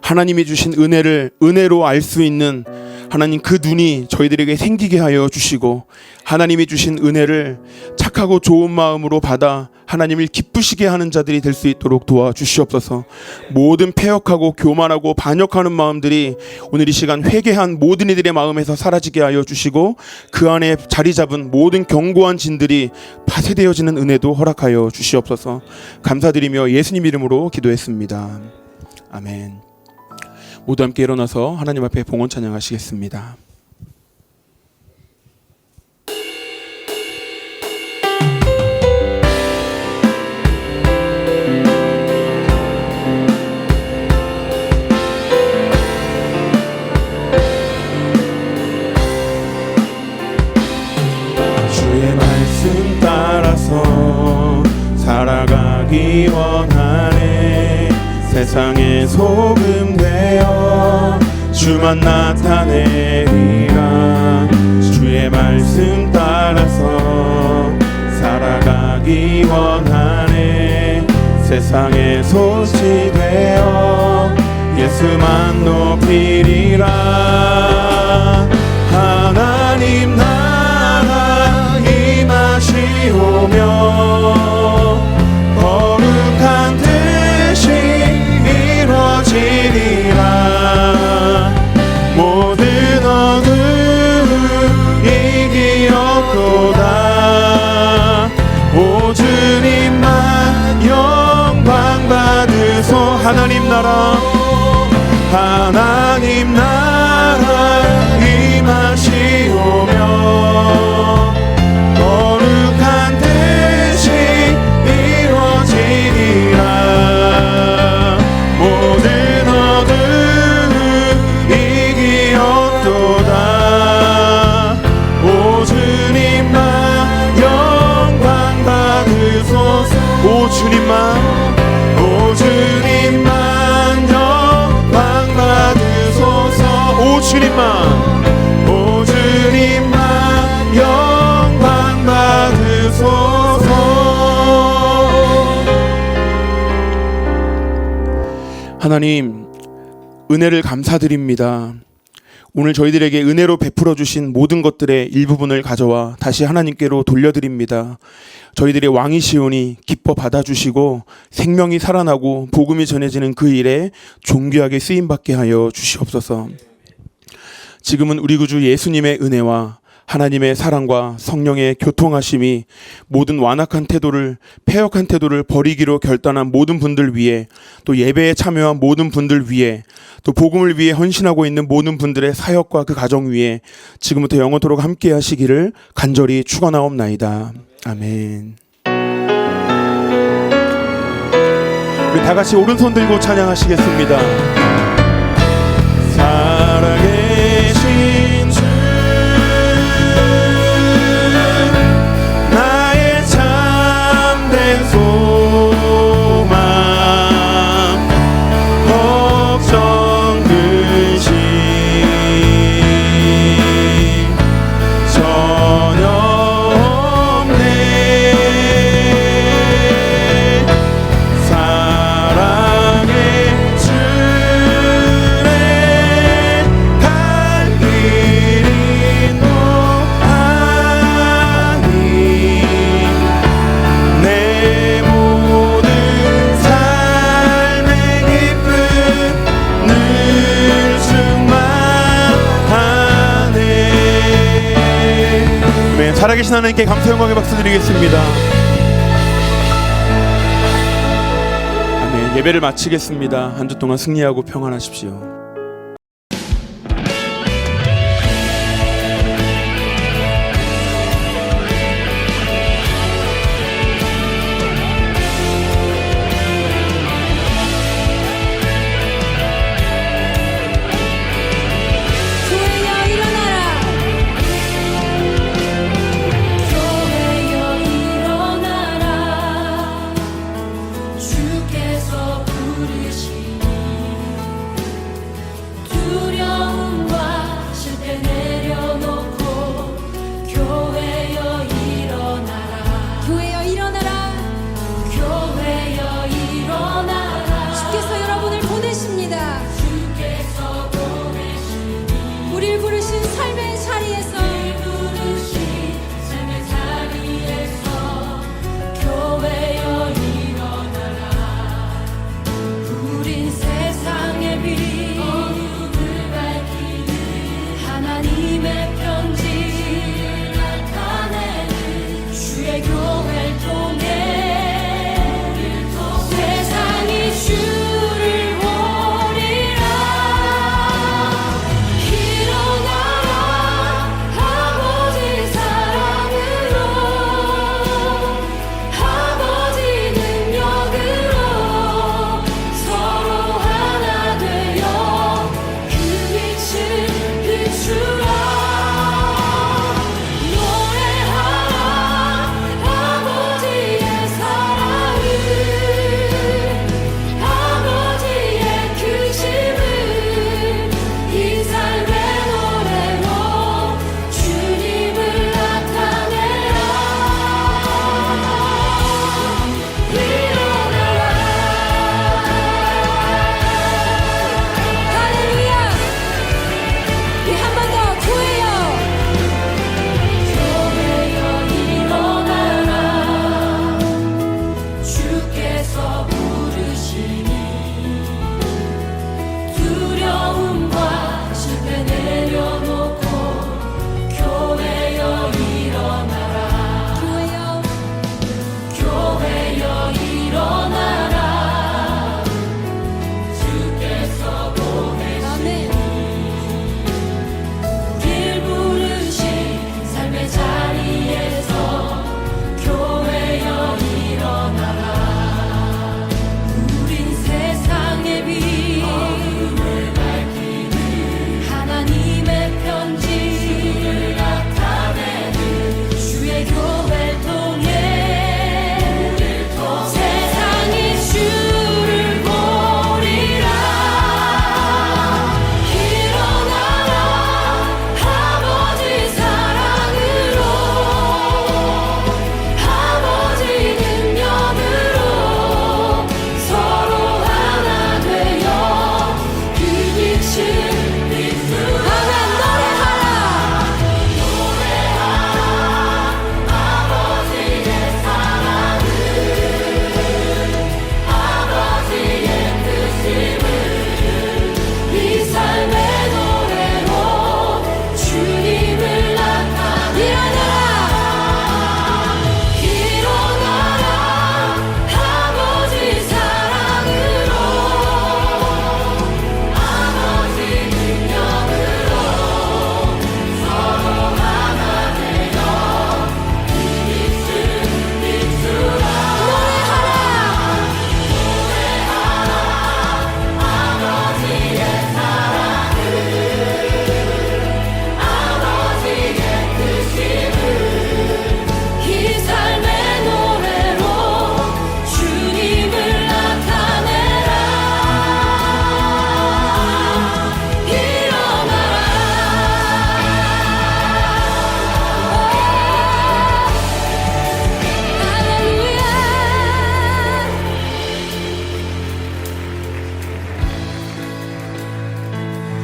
하나님이 주신 은혜를 은혜로 알 수 있는 하나님 그 눈이 저희들에게 생기게 하여 주시고 하나님이 주신 은혜를 착하고 좋은 마음으로 받아 하나님을 기쁘시게 하는 자들이 될 수 있도록 도와주시옵소서. 모든 패역하고 교만하고 반역하는 마음들이 오늘 이 시간 회개한 모든 이들의 마음에서 사라지게 하여 주시고 그 안에 자리 잡은 모든 견고한 진들이 파쇄되어지는 은혜도 허락하여 주시옵소서. 감사드리며 예수님 이름으로 기도했습니다. 아멘. 모두 함께 일어나서 하나님 앞에 봉헌 찬양하시겠습니다. 주의 말씀 따라서 살아가기 원하네. 세상의 소금 되어 주만 나타내리라. 주의 말씀 따라서 살아가기 원하네. 세상의 소시 되어 예수만 높이리라. 하나님 나라 임하시오며 거룩한 뜻이 이루어지리라. 모든 어둠 이기었도다. 오 주님만 영광 받으소. 하나님 나라 하나님 나라 임하시오며 거룩한 뜻이 이루어지리라. 모든 어둠 이기었도다. 오 주님만 영광 받으소서. 오 주님만 오 주님만 영광 받으소서. 오 주님만 오 주님만 영광 받으소서. 하나님 은혜를 감사드립니다. 오늘 저희들에게 은혜로 베풀어 주신 모든 것들의 일부분을 가져와 다시 하나님께로 돌려드립니다. 저희들의 왕이시오니 기뻐 받아주시고 생명이 살아나고 복음이 전해지는 그 일에 존귀하게 쓰임받게 하여 주시옵소서. 지금은 우리 구주 예수님의 은혜와 하나님의 사랑과 성령의 교통하심이 모든 완악한 태도를 패역한 태도를 버리기로 결단한 모든 분들 위해, 또 예배에 참여한 모든 분들 위해, 또 복음을 위해 헌신하고 있는 모든 분들의 사역과 그 가정 위에 지금부터 영원토록 함께 하시기를 간절히 축원하옵나이다. 아멘. 우리 다 같이 오른손 들고 찬양하시겠습니다. 살아계신 주 나의 참된 소망 걱정 근심 전혀 살아계신 하나님께 감사 영광의 박수 드리겠습니다. 아멘. 예배를 마치겠습니다. 한 주 동안 승리하고 평안하십시오.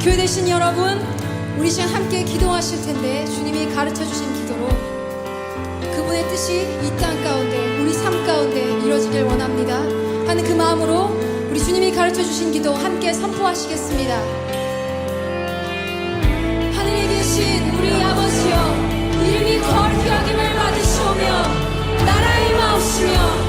교회 되신 여러분, 우리 시간 함께 기도하실 텐데 주님이 가르쳐 주신 기도로 그분의 뜻이 이 땅 가운데 우리 삶 가운데 이루어지길 원합니다 하는 그 마음으로 우리 주님이 가르쳐 주신 기도 함께 선포하시겠습니다. 하늘에 계신 우리 아버지여, 이름이 거룩히 여김을 기뻐하시며